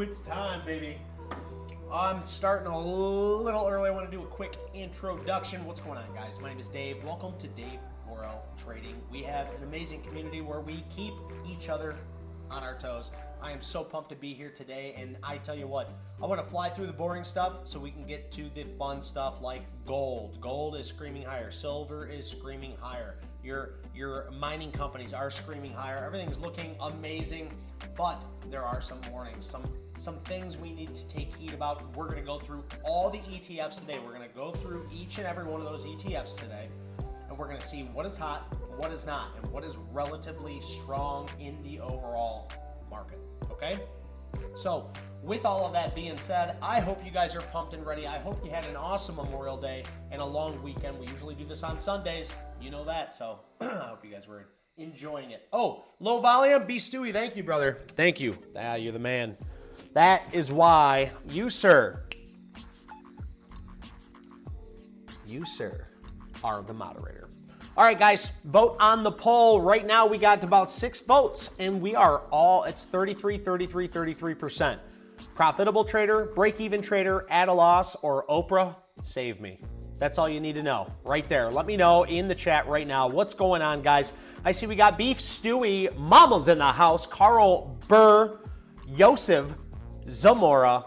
It's time, baby. I'm starting a little early. I want to do a quick introduction. What's going on, guys? My name is Dave. Welcome to David Worrell Trading. We have an amazing community where we keep each other on our toes. I am so pumped to be here today, and I tell you what, I want to fly through the boring stuff so we can get to the fun stuff like gold. Gold is screaming higher. Silver is screaming higher. Your mining companies are screaming higher. Everything's looking amazing, but there are some warnings, some things we need to take heed about. We're going to go through all the ETFs today. We're going to go through each and every one of those ETFs today, and we're going to see what is hot, what is not, and what is relatively strong in the overall market, okay? So with all of that being said, I hope you guys are pumped and ready. I hope you had an awesome Memorial Day and a long weekend. We usually do this on Sundays. You know that, so I hope you guys were enjoying it. Oh, low volume, B. Stewie, thank you, brother. Thank you. You're the man. That is why you, sir, are the moderator. All right, guys, vote on the poll. Right now, we got about 6 votes, and we are all, it's 33%. Profitable trader, break-even trader, at a loss, or Oprah, save me. That's all you need to know right there. Let me know in the chat right now what's going on, guys. I see we got Beef Stewie, Mama's in the house, Carl Burr, Yosef, Zamora,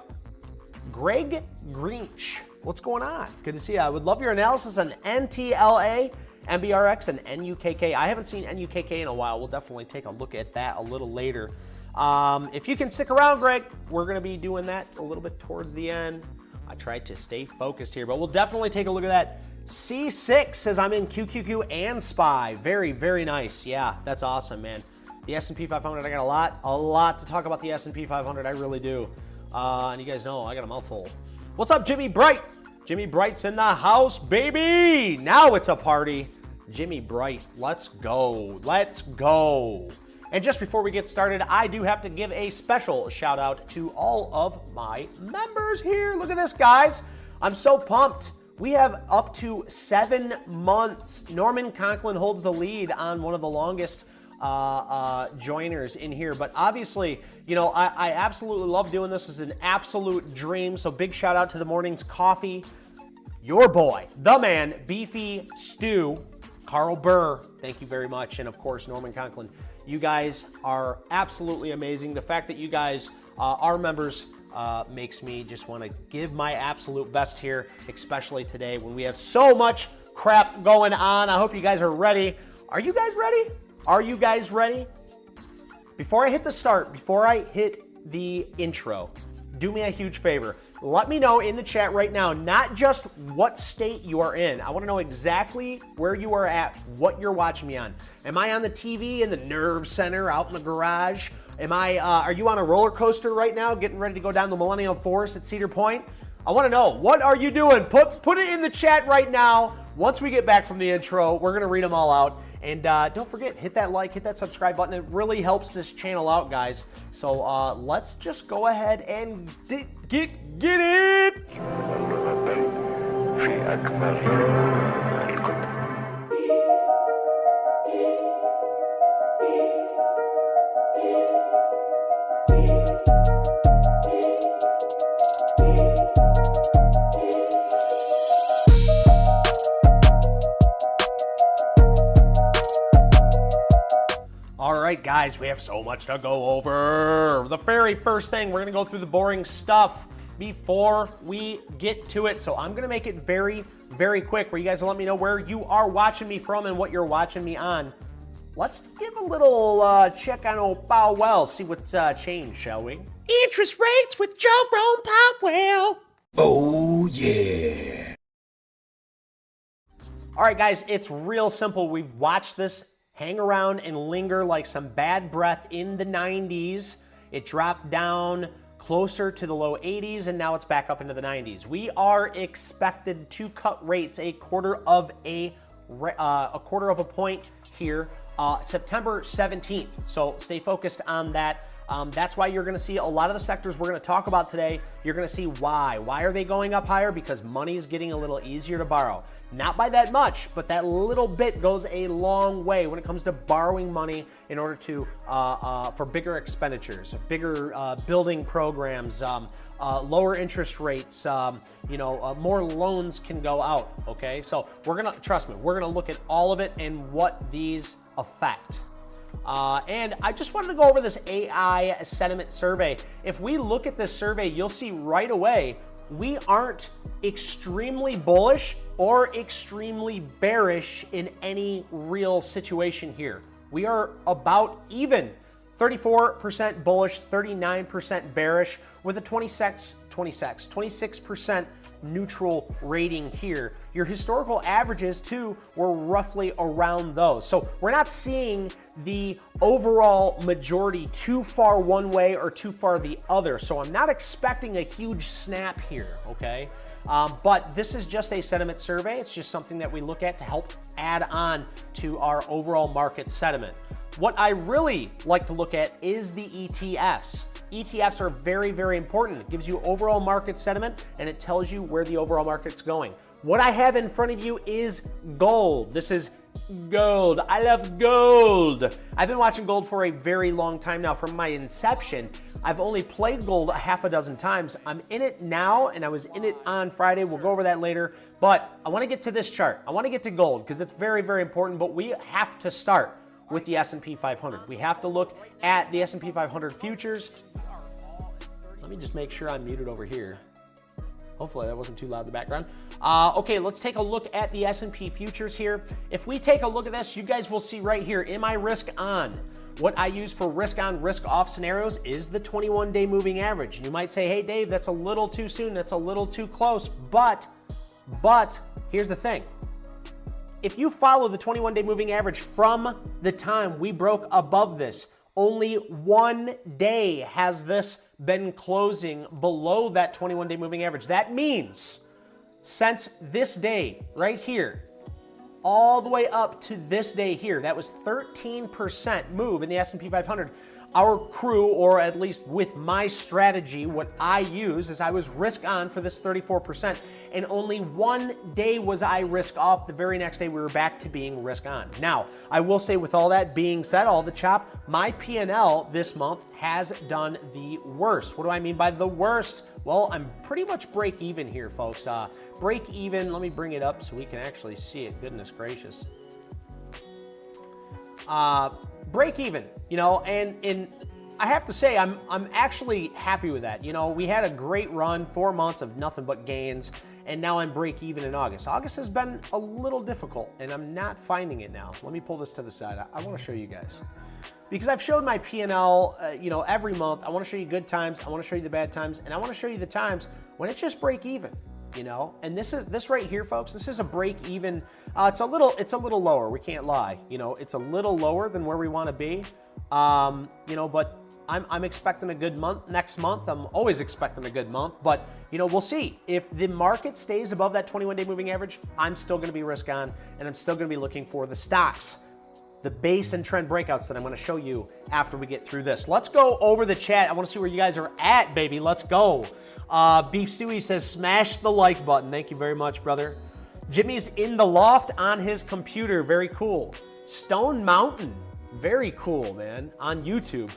Greg Greench. What's going on? Good to see you. I would love your analysis on NTLA, MBRX, and NUKK. I haven't seen NUKK in a while. We'll definitely take a look at that a little later. If you can stick around, Greg, we're going to be doing that a little bit towards the end. I tried to stay focused here, but we'll definitely take a look at that. C6 says I'm in QQQ and SPY. Very, very nice. Yeah, that's awesome, man. The S&P 500, I got a lot to talk about the S&P 500. I really do. And you guys know I got a mouthful. What's up, Jimmy Bright? Jimmy Bright's in the house, baby. Now it's a party. Jimmy Bright, let's go. Let's go. And just before we get started, I do have to give a special shout out to all of my members here. Look at this, guys. I'm so pumped. We have up to 7 months. Norman Conklin holds the lead on one of the longest joiners in here. But obviously, you know, I absolutely love doing this. It's an absolute dream. So big shout out to the Morning's Coffee. Your boy, the man, Beefy Stew, Carl Burr, thank you very much. And of course, Norman Conklin. You guys are absolutely amazing. The fact that you guys are members makes me just want to give my absolute best here, especially today when we have so much crap going on. I hope you guys are ready. Are you guys ready? Are you guys ready? Before I hit the start, before I hit the intro, do me a huge favor. Let me know in the chat right now, not just what state you are in. I want to know exactly where you are at, what you're watching me on. Am I on the TV in the nerve center out in the garage? Are you on a roller coaster right now getting ready to go down the Millennium Forest at Cedar Point? I want to know, what are you doing? Put it in the chat right now. Once we get back from the intro, we're going to read them all out. And don't forget, hit that like, hit that subscribe button. It really helps this channel out, guys. So let's just go ahead and get it. All right, guys, we have so much to go over. The very first thing, we're gonna go through the boring stuff before we get to it. So I'm gonna make it very, very quick where you guys will let me know where you are watching me from and what you're watching me on. Let's give a little check on old Powell, see what's changed, shall we? Interest rates with Jerome Powell. Oh, yeah. All right, guys, it's real simple. We've watched this hang around and linger like some bad breath in the 90s. It dropped down closer to the low 80s, and now it's back up into the 90s. We are expected to cut rates a quarter of a point here September 17th. So stay focused on that. That's why you're going to see a lot of the sectors we're going to talk about today. You're going to see why. Why are they going up higher? Because money is getting a little easier to borrow. Not by that much, but that little bit goes a long way when it comes to borrowing money in order to for bigger expenditures, bigger building programs, lower interest rates. More loans can go out. Okay, so trust me, we're gonna look at all of it and what these affect. And I just wanted to go over this AI sentiment survey. If we look at this survey, you'll see right away we aren't extremely bullish or extremely bearish in any real situation here. We are about even. 34% bullish, 39% bearish, with a 26% neutral rating here. Your historical averages too were roughly around those. So we're not seeing the overall majority too far one way or too far the other. So I'm not expecting a huge snap here, okay? But this is just a sentiment survey. It's just something that we look at to help add on to our overall market sentiment. What I really like to look at is the ETFs. ETFs are very, very important. It gives you overall market sentiment and it tells you where the overall market's going. What I have in front of you is gold. This is gold. I love gold. I've been watching gold for a very long time now. From my inception, I've only played gold a half a dozen times. I'm in it now, and I was in it on Friday. We'll go over that later. But I want to get to this chart. I want to get to gold because it's very, very important, but we have to start with the S&P 500. We have to look at the S&P 500 futures. Let me just make sure I'm muted over here. Hopefully that wasn't too loud in the background. Okay, let's take a look at the S&P futures here. If we take a look at this, you guys will see right here in my risk on. What I use for risk on, risk off scenarios is the 21-day moving average. And you might say, hey, Dave, that's a little too soon. That's a little too close. But here's the thing. If you follow the 21-day moving average from the time we broke above this, only 1 day has this been closing below that 21-day moving average. That means since this day right here, all the way up to this day here, that was 13% move in the S&P 500. Our crew, or at least with my strategy, what I use is I was risk on for this 34%, and only 1 day was I risk off. The very next day we were back to being risk on. Now, I will say with all that being said, all the chop, my P&L this month has done the worst. What do I mean by the worst? Well, I'm pretty much break even here, folks. Break even, let me bring it up so we can actually see it. Goodness gracious. Break even, and I have to say I'm actually happy with that. We had a great run, 4 months of nothing but gains, and now I'm break even in August. August has been a little difficult, and I'm not finding it now. Let me pull this to the side. I want to show you guys. Because I've showed my P&L, every month. I want to show you good times, I want to show you the bad times, and I want to show you the times when it's just break even. And this right here, folks, this is a break even. It's a little lower. We can't lie. It's a little lower than where we want to be. But I'm expecting a good month next month. I'm always expecting a good month, but we'll see. If the market stays above that 21-day moving average, I'm still going to be risk on, and I'm still going to be looking for the stocks, the base and trend breakouts that I'm going to show you after we get through this. Let's go over the chat. I want to see where you guys are at, baby. Let's go. Beef Stewie says, smash the like button. Thank you very much, brother. Jimmy's in the loft on his computer. Very cool. Stone Mountain. Very cool, man. On YouTube.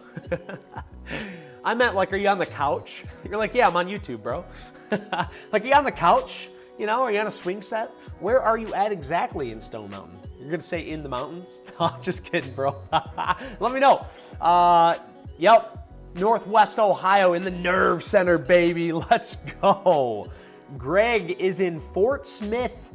I meant like, are you on the couch? You're like, yeah, I'm on YouTube, bro. Like, are you on the couch? Are you on a swing set? Where are you at exactly in Stone Mountain? You're gonna say in the mountains? Oh, just kidding, bro. Let me know. Yep, Northwest Ohio in the nerve center, baby. Let's go. Greg is in Fort Smith,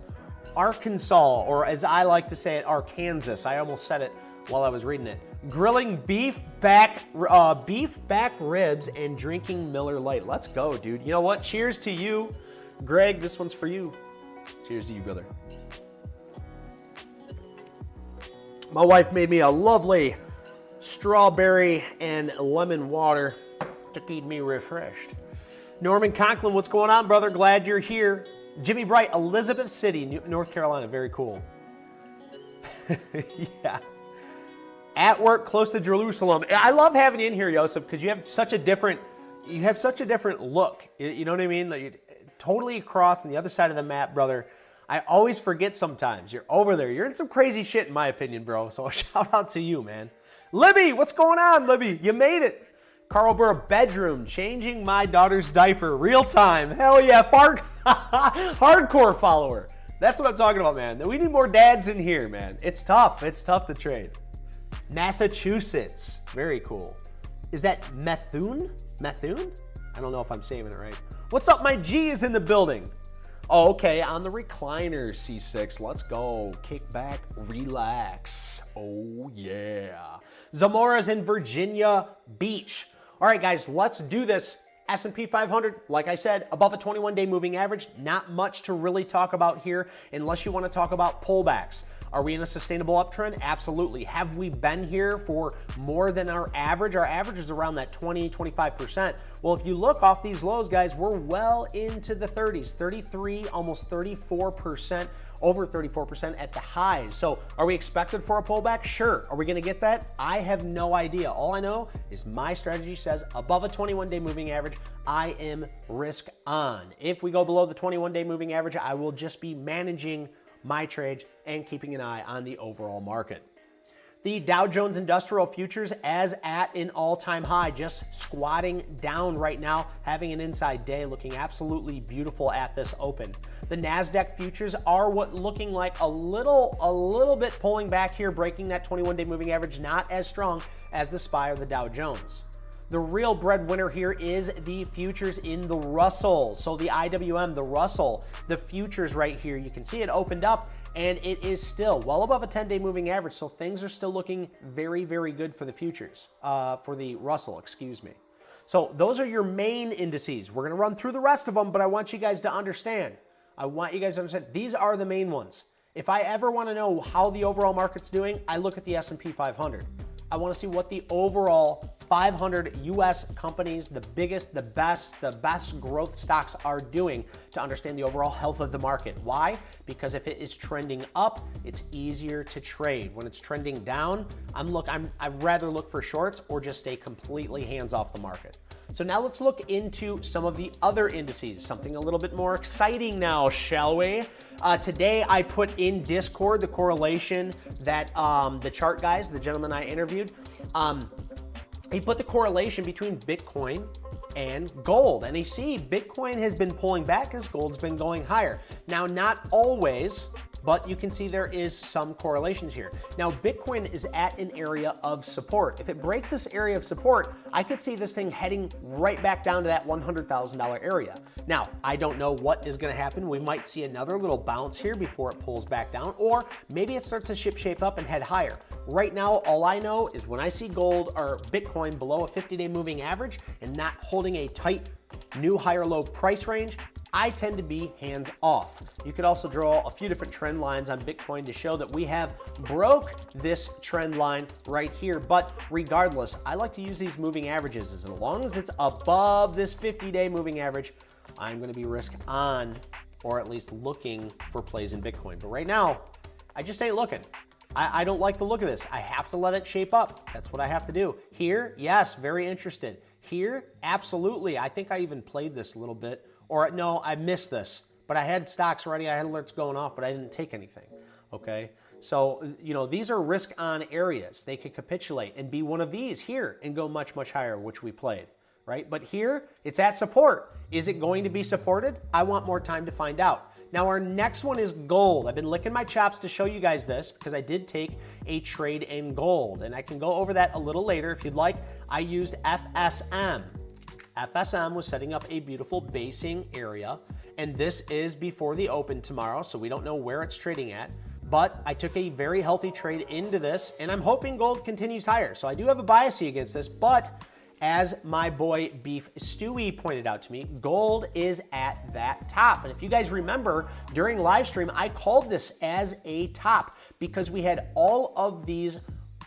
Arkansas, or as I like to say it, Arkansas. I almost said it while I was reading it. Grilling beef back ribs and drinking Miller Lite. Let's go, dude. You know what? Cheers to you, Greg. This one's for you. Cheers to you, brother. My wife made me a lovely strawberry and lemon water to keep me refreshed. Norman Conklin, what's going on, brother? Glad you're here. Jimmy Bright, Elizabeth City, North Carolina. Very cool. Yeah. At work, close to Jerusalem. I love having you in here, Joseph, because you have such a different look. You know what I mean? Like, you're totally across on the other side of the map, brother. I always forget sometimes. You're over there. You're in some crazy shit, in my opinion, bro. So shout out to you, man. Libby, what's going on, Libby? You made it. Carl Burr, bedroom, changing my daughter's diaper, real time. Hell yeah, hardcore follower. That's what I'm talking about, man. We need more dads in here, man. It's tough. It's tough to trade. Massachusetts, very cool. Is that Methune? Methune? I don't know if I'm saying it right. What's up, my G is in the building. Oh, okay, on the recliner, C6. Let's go. Kick back, relax. Oh, yeah. Zamora's in Virginia Beach. All right, guys, let's do this. S&P 500, like I said, above a 21-day moving average. Not much to really talk about here unless you want to talk about pullbacks. Are we in a sustainable uptrend? Absolutely. Have we been here for more than our average? Our average is around that 20-25%. Well, if you look off these lows, guys, we're well into the 30s, 33, almost 34%, over 34% at the highs. So are we expected for a pullback? Sure. Are we going to get that? I have no idea. All I know is my strategy says above a 21-day moving average, I am risk on. If we go below the 21-day moving average, I will just be managing my trades and keeping an eye on the overall market. The Dow Jones Industrial Futures as at an all-time high, just squatting down right now, having an inside day, looking absolutely beautiful at this open. The NASDAQ futures are looking like a little bit pulling back here, breaking that 21-day moving average, not as strong as the SPY or the Dow Jones. The real breadwinner here is the futures in the Russell. So the IWM, the Russell, the futures right here, you can see it opened up and it is still well above a 10-day moving average. So things are still looking very, very good for the futures, for the Russell, excuse me. So those are your main indices. We're going to run through the rest of them, but I want you guys to understand. These are the main ones. If I ever want to know how the overall market's doing, I look at the S&P 500. I want to see what the overall 500 US companies, the biggest, the best growth stocks are doing to understand the overall health of the market. Why? Because if it is trending up, it's easier to trade. When it's trending down, I'd rather look for shorts or just stay completely hands off the market. So now let's look into some of the other indices, something a little bit more exciting now, shall we? Today I put in Discord the correlation that the chart guys, the gentleman I interviewed, he put the correlation between Bitcoin and gold. And you see Bitcoin has been pulling back as gold's been going higher. Now, not always, but you can see there is some correlations here. Now, Bitcoin is at an area of support. If it breaks this area of support, I could see this thing heading right back down to that $100,000 area. Now, I don't know what is going to happen. We might see another little bounce here before it pulls back down, or maybe it starts to shape up and head higher. Right now, all I know is when I see gold or Bitcoin below a 50-day moving average and not holding a tight new higher low price range, I tend to be hands off. You could also draw a few different trend lines on Bitcoin to show that we have broke this trend line right here. But regardless, I like to use these moving averages. As long as it's above this 50-day moving average, I'm going to be risk on, or at least looking for plays in Bitcoin. But right now, I just ain't looking. I don't like the look of this. I have to let it shape up. That's what I have to do. Here, yes, very interested. Here, absolutely. I think I even played this a little bit. Or no, I missed this. But I had stocks ready. I had alerts going off, but I didn't take anything. Okay? So, these are risk-on areas. They could capitulate and be one of these here and go much, much higher, which we played. Right? But here, it's at support. Is it going to be supported? I want more time to find out. Now, our next one is gold. I've been licking my chops to show you guys this because I did take a trade in gold, and I can go over that a little later if you'd like. I used FSM. FSM was setting up a beautiful basing area, and this is before the open tomorrow, so we don't know where it's trading at. But I took a very healthy trade into this, and I'm hoping gold continues higher. So I do have a bias against this, but as my boy Beef Stewie pointed out to me, gold is at that top. And if you guys remember, during live stream, I called this as a top because we had all of these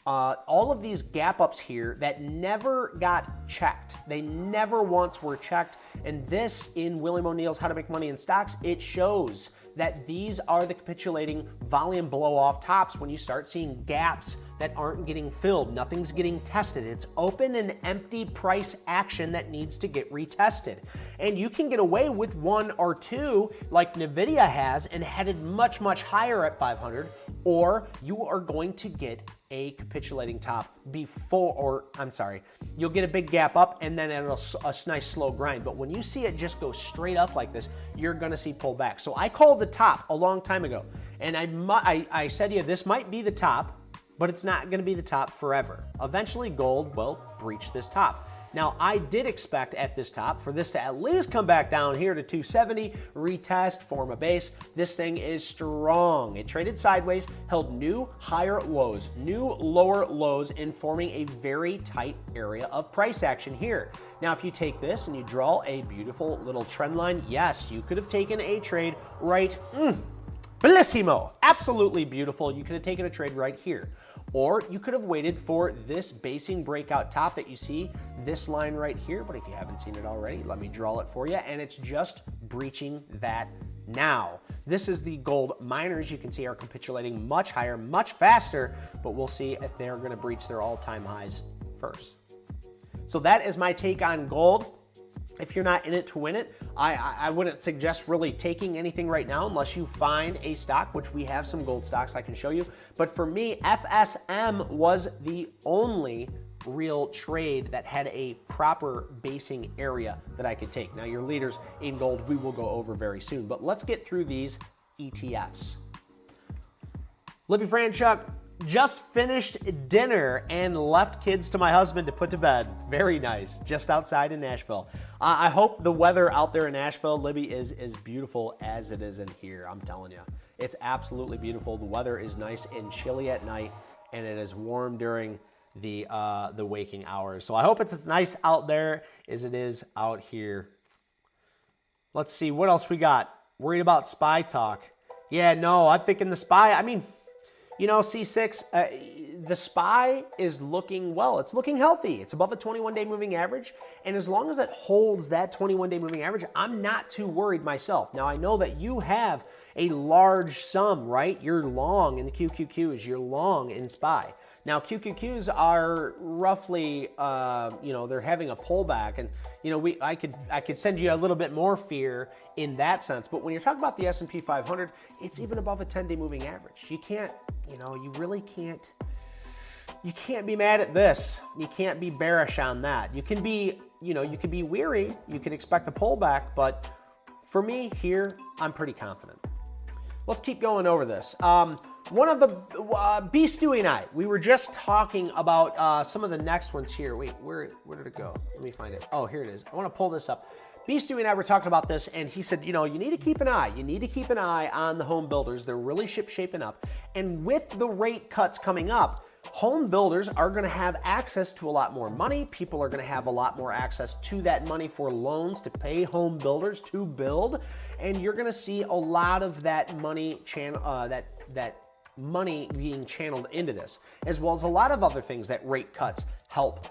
all of these gap ups here that never got checked. They never once were checked. And this, in William O'Neill's How to Make Money in Stocks, it shows that these are the capitulating volume blow off tops when you start seeing gaps that aren't getting filled. Nothing's getting tested. It's open and empty price action that needs to get retested. And you can get away with one or two like NVIDIA has and headed much, much higher at 500, or you are going to get a capitulating top before, or I'm sorry, you'll get a big gap up and then a nice slow grind. But when you see it just go straight up like this, you're gonna see pullback. So I called the top a long time ago, and I said to you, this might be the top, but it's not gonna be the top forever. Eventually gold will breach this top. Now, I did expect at this top for this to at least come back down here to 270, retest, form a base. This thing is strong. It traded sideways, held new higher lows, new lower lows, in forming a very tight area of price action here. Now, if you take this and you draw a beautiful little trend line, yes, you could have taken a trade right, bellissimo, absolutely beautiful. You could have taken a trade right here. Or you could have waited for this basing breakout top that you see, this line right here. But if you haven't seen it already, let me draw it for you. And it's just breaching that now. This is the gold miners. You can see are capitulating much higher, much faster, but we'll see if they're going to breach their all-time highs first. So that is my take on gold. If you're not in it to win it, I wouldn't suggest really taking anything right now unless you find a stock, which we have some gold stocks I can show you. But for me, FSM was the only real trade that had a proper basing area that I could take. Now, your leaders in gold, we will go over very soon. But let's get through these ETFs. Libby Franchuk just finished dinner and left kids to my husband to put to bed. Very nice, just outside in Nashville. I hope the weather out there in Nashville, Libby, is as beautiful as it is in here. I'm telling you, it's absolutely beautiful. The weather is nice and chilly at night, and it is warm during the waking hours. So I hope it's as nice out there as it is out here. Let's see, what else we got? Worried about SPY talk. Yeah, no, I'm thinking the SPY, I mean, you know, C6, the SPY is looking well. It's looking healthy. It's above a 21-day moving average. And as long as it holds that 21-day moving average, I'm not too worried myself. Now, I know that you have a large sum, right? You're long in the QQQs. You're long in SPY. Now, QQQs are roughly, you know, they're having a pullback. And, you know, I could send you a little bit more fear in that sense. But when you're talking about the S&P 500, it's even above a 10-day moving average. You can't, you know, you really can't, you can't be mad at this. You can't be bearish on that. You can be, you know, you could be weary. You can expect a pullback. But for me here, I'm pretty confident. Let's keep going over this. One of the, B. Stewie and I, we were just talking about some of the next ones here. Wait, where did it go? Let me find it. Oh, here it is. I want to pull this up. B. Stewie and I were talking about this, and he said, you know, you need to keep an eye. You need to keep an eye on the home builders. They're really shaping up. And with the rate cuts coming up, home builders are going to have access to a lot more money. People are going to have a lot more access to that money for loans to pay home builders to build. And you're going to see a lot of that money that money being channeled into this, as well as a lot of other things that rate cuts help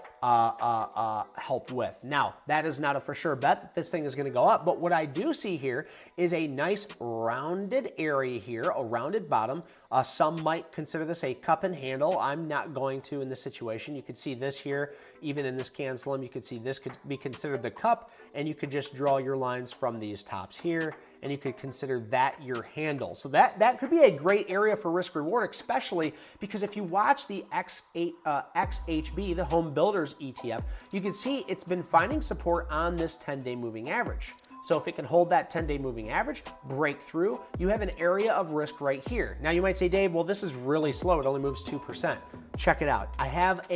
with. Now, that is not a for sure bet that this thing is going to go up, but what I do see here is a nice rounded area here, a rounded bottom. Some might consider this a cup and handle. I'm not going to in this situation. You could see this here, even in this cancelum, you could see this could be considered the cup, and you could just draw your lines from these tops here, and you could consider that your handle. So that could be a great area for risk reward, especially because if you watch the XHB, the Home Builders ETF, you can see it's been finding support on this 10-day moving average. So if it can hold that 10-day moving average, break through, you have an area of risk right here. Now you might say, Dave, well, this is really slow. It only moves 2%. Check it out. I have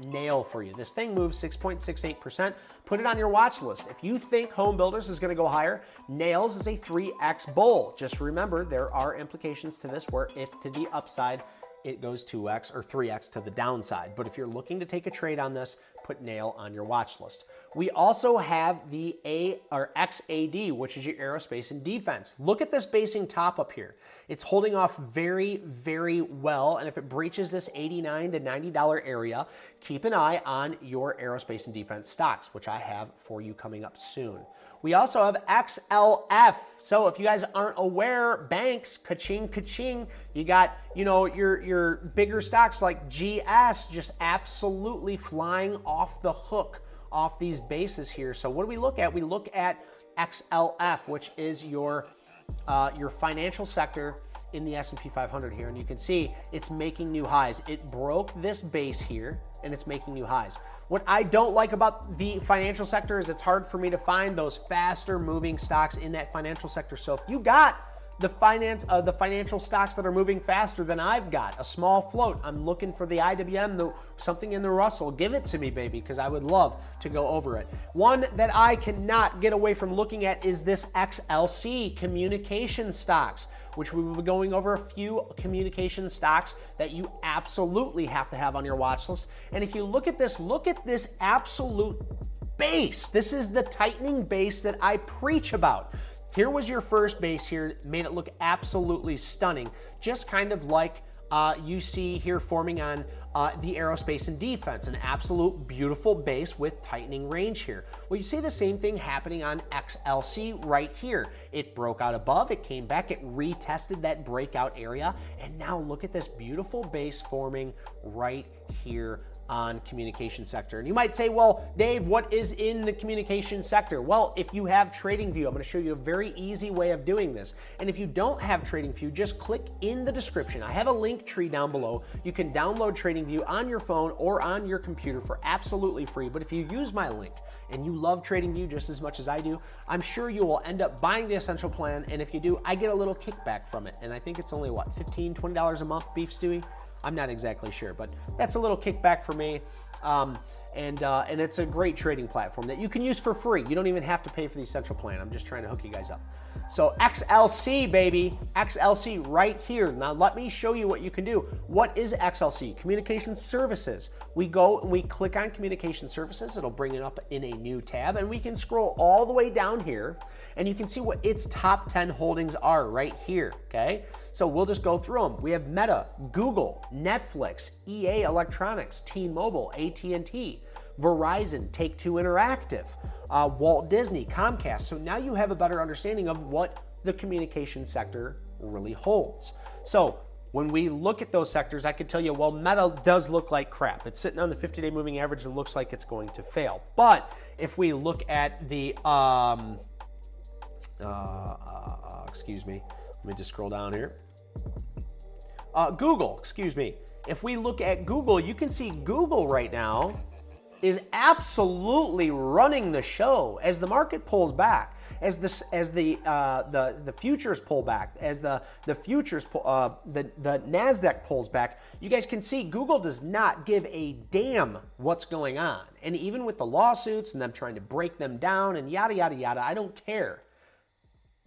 nail for you. This thing moves 6.68%. Put it on your watch list. If you think Home Builders is going to go higher, nails is a 3x bull. Just remember, there are implications to this where if to the upside, it goes 2x or 3x to the downside. But if you're looking to take a trade on this, put nail on your watch list. We also have the XAD, which is your aerospace and defense. Look at this basing top up here. It's holding off very, very well. And if it breaches this $89 to $90 area, keep an eye on your aerospace and defense stocks, which I have for you coming up soon. We also have XLF. So if you guys aren't aware, banks, ka-ching, ka-ching, you got, your bigger stocks like GS just absolutely flying off the hook off these bases here. So what do we look at? We look at XLF, which is your financial sector in the S&P 500 here. And you can see it's making new highs. It broke this base here and it's making new highs. What I don't like about the financial sector is it's hard for me to find those faster moving stocks in that financial sector. So if you got the financial stocks that are moving faster than I've got, a small float, I'm looking for the IWM, something in the Russell, give it to me, baby, because I would love to go over it. One that I cannot get away from looking at is this XLC, communication stocks, which we will be going over a few communication stocks that you absolutely have to have on your watch list. And if you look at this absolute base. This is the tightening base that I preach about. Here was your first base here, made it look absolutely stunning, just kind of like you see here forming on the aerospace and defense, an absolute beautiful base with tightening range here. Well, you see the same thing happening on XLC right here. It broke out above, it came back, it retested that breakout area, and now look at this beautiful base forming right here on communication sector. And you might say, well, Dave, what is in the communication sector? Well, if you have TradingView, I'm going to show you a very easy way of doing this. And if you don't have TradingView, just click in the description. I have a link tree down below. You can download TradingView on your phone or on your computer for absolutely free. But if you use my link and you love TradingView just as much as I do, I'm sure you will end up buying the essential plan. And if you do, I get a little kickback from it. And I think it's only what, $15, $20 a month, Beef Stewie? I'm not exactly sure, but that's a little kickback for me. And it's a great trading platform that you can use for free. You don't even have to pay for the essential plan. I'm just trying to hook you guys up. So XLC, baby, XLC right here. Now let me show you what you can do. What is XLC? Communication services. We go and we click on communication services. It'll bring it up in a new tab, and we can scroll all the way down here, and you can see what its top 10 holdings are right here, okay? So we'll just go through them. We have Meta, Google, Netflix, EA Electronics, T-Mobile, AT&T, Verizon, Take-Two Interactive, Walt Disney, Comcast. So now you have a better understanding of what the communication sector really holds. So when we look at those sectors, I could tell you, well, Meta does look like crap. It's sitting on the 50-day moving average and looks like it's going to fail. But if we look at the, excuse me, let me just scroll down here. Google, excuse me. If we look at Google, you can see Google right now is absolutely running the show as the market pulls back, as the futures pull back, as the futures the Nasdaq pulls back. You guys can see Google does not give a damn what's going on, and even with the lawsuits and them trying to break them down and yada yada yada, I don't care.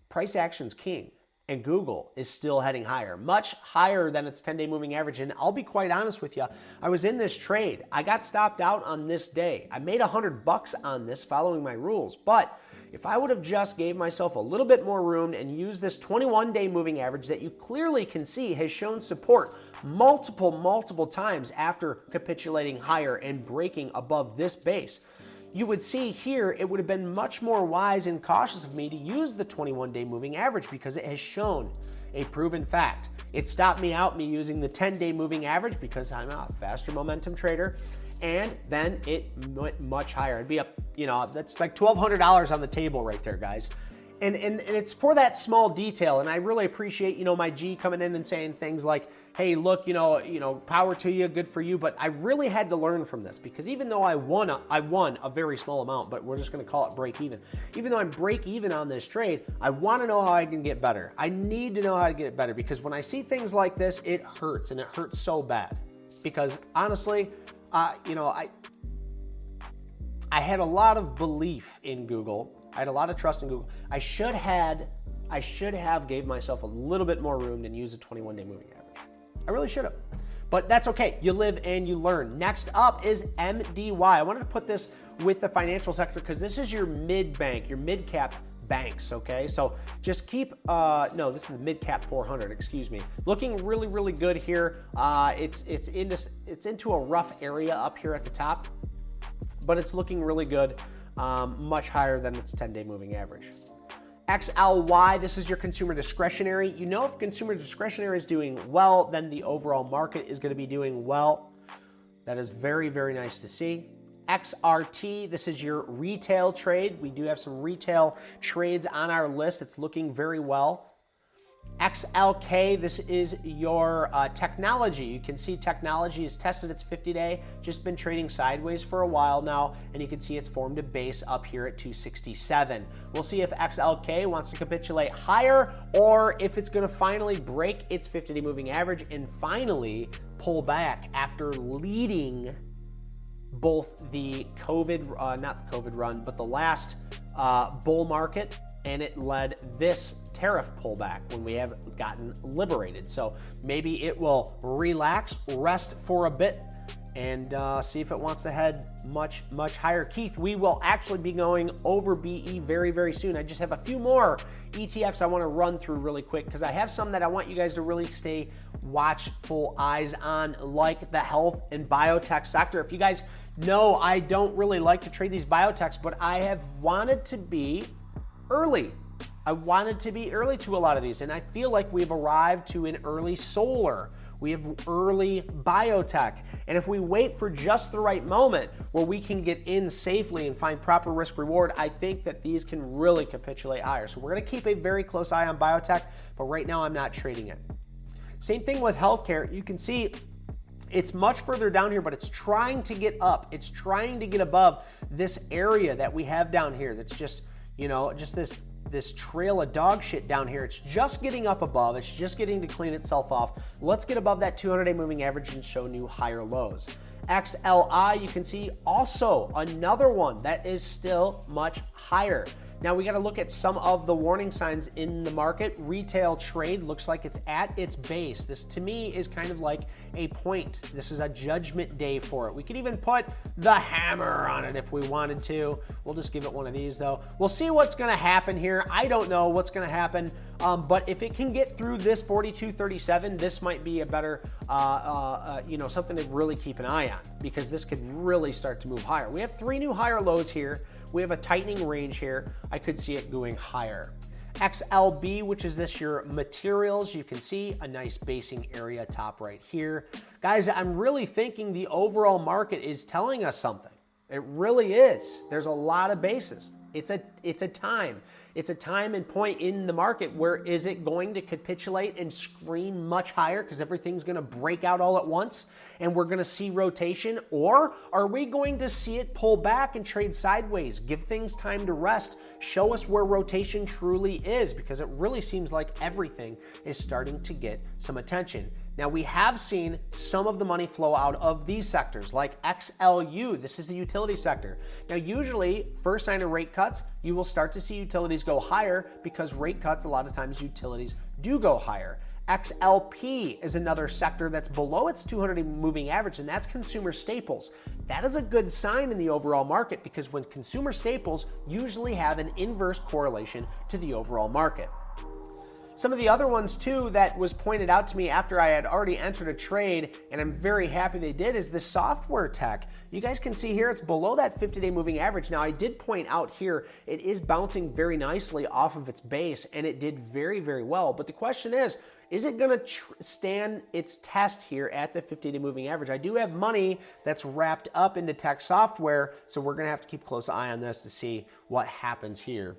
Price action's king. And Google is still heading higher, much higher than its 10-day moving average. And I'll be quite honest with you, I was in this trade. I got stopped out on this day. I made $100 on this following my rules. But if I would have just gave myself a little bit more room and used this 21-day moving average that you clearly can see has shown support multiple times after capitulating higher and breaking above this base, you would see here it would have been much more wise and cautious of me to use the 21-day moving average because it has shown a proven fact. It stopped me using the 10-day moving average because I'm a faster momentum trader, and then it went much higher. It'd be up, that's like $1,200 on the table right there, guys. And it's for that small detail, and I really appreciate, my G coming in and saying things like, hey, look, power to you, good for you, but I really had to learn from this because even though I won a very small amount, but we're just going to call it break even. Even though I'm break even on this trade, I want to know how I can get better. I need to know how to get better because when I see things like this, it hurts, and it hurts so bad because honestly, I had a lot of belief in Google. I had a lot of trust in Google. I should have gave myself a little bit more room than use a 21-day moving average. I really should have. But that's okay. You live and you learn. Next up is MDY. I wanted to put this with the financial sector because this is your mid-bank, your mid-cap banks, okay? So just keep, no, this is the mid-cap 400, excuse me. Looking really, really good here. It's into a rough area up here at the top, but it's looking really good, much higher than its 10-day moving average. XLY, this is your consumer discretionary. You know, if consumer discretionary is doing well, then the overall market is going to be doing well. That is very, very nice to see. XRT, this is your retail trade. We do have some retail trades on our list. It's looking very well. XLK, this is your technology. You can see technology has tested its 50-day, just been trading sideways for a while now, and you can see it's formed a base up here at 267. We'll see if XLK wants to capitulate higher or if it's going to finally break its 50-day moving average and finally pull back after leading both the COVID, not the COVID run, but the last bull market, and it led this tariff pullback when we have gotten liberated. So maybe it will relax, rest for a bit, and see if it wants to head much, much higher. Keith, we will actually be going over BE very, very soon. I just have a few more ETFs I want to run through really quick because I have some that I want you guys to really stay watchful eyes on, like the health and biotech sector. If you guys know, I don't really like to trade these biotechs, but I have wanted to be early. I wanted to be early to a lot of these, and I feel like we've arrived to an early solar. We have early biotech. And if we wait for just the right moment where we can get in safely and find proper risk reward, I think that these can really capitulate higher. So we're going to keep a very close eye on biotech, but right now I'm not trading it. Same thing with healthcare. You can see it's much further down here, but it's trying to get up. It's trying to get above this area that we have down here. That's just, you know, just this trail of dog shit down here. It's just getting up above. It's just getting to clean itself off. Let's get above that 200-day moving average and show new higher lows. XLI, you can see also another one that is still much higher. Now we got to look at some of the warning signs in the market. Retail trade looks like it's at its base. This to me is kind of like a point. This is a judgment day for it. We could even put the hammer on it if we wanted to. We'll just give it one of these though. We'll see what's going to happen here. I don't know what's going to happen, but if it can get through this 42.37, this might be a better, you know, something to really keep an eye on because this could really start to move higher. We have 3 new higher lows here. We have a tightening range here. I could see it going higher. XLB, which is this your materials, you can see a nice basing area top right here. Guys, I'm really thinking the overall market is telling us something. It really is. There's a lot of bases. It's a time. It's a time and point in the market where is it going to capitulate and scream much higher because everything's going to break out all at once and we're going to see rotation, or are we going to see it pull back and trade sideways, give things time to rest, show us where rotation truly is, because it really seems like everything is starting to get some attention. Now we have seen some of the money flow out of these sectors like XLU. This is the utility sector. Now usually first sign of rate cuts, you will start to see utilities go higher because rate cuts, a lot of times utilities do go higher. XLP is another sector that's below its 200-day moving average, and that's consumer staples. That is a good sign in the overall market because when consumer staples usually have an inverse correlation to the overall market. Some of the other ones too that was pointed out to me after I had already entered a trade, and I'm very happy they did, is the software tech. You guys can see here it's below that 50-day moving average. Now I did point out here it is bouncing very nicely off of its base, and it did very, very well. But the question is it going to stand its test here at the 50-day moving average? I do have money that's wrapped up into tech software, so we're going to have to keep a close eye on this to see what happens here.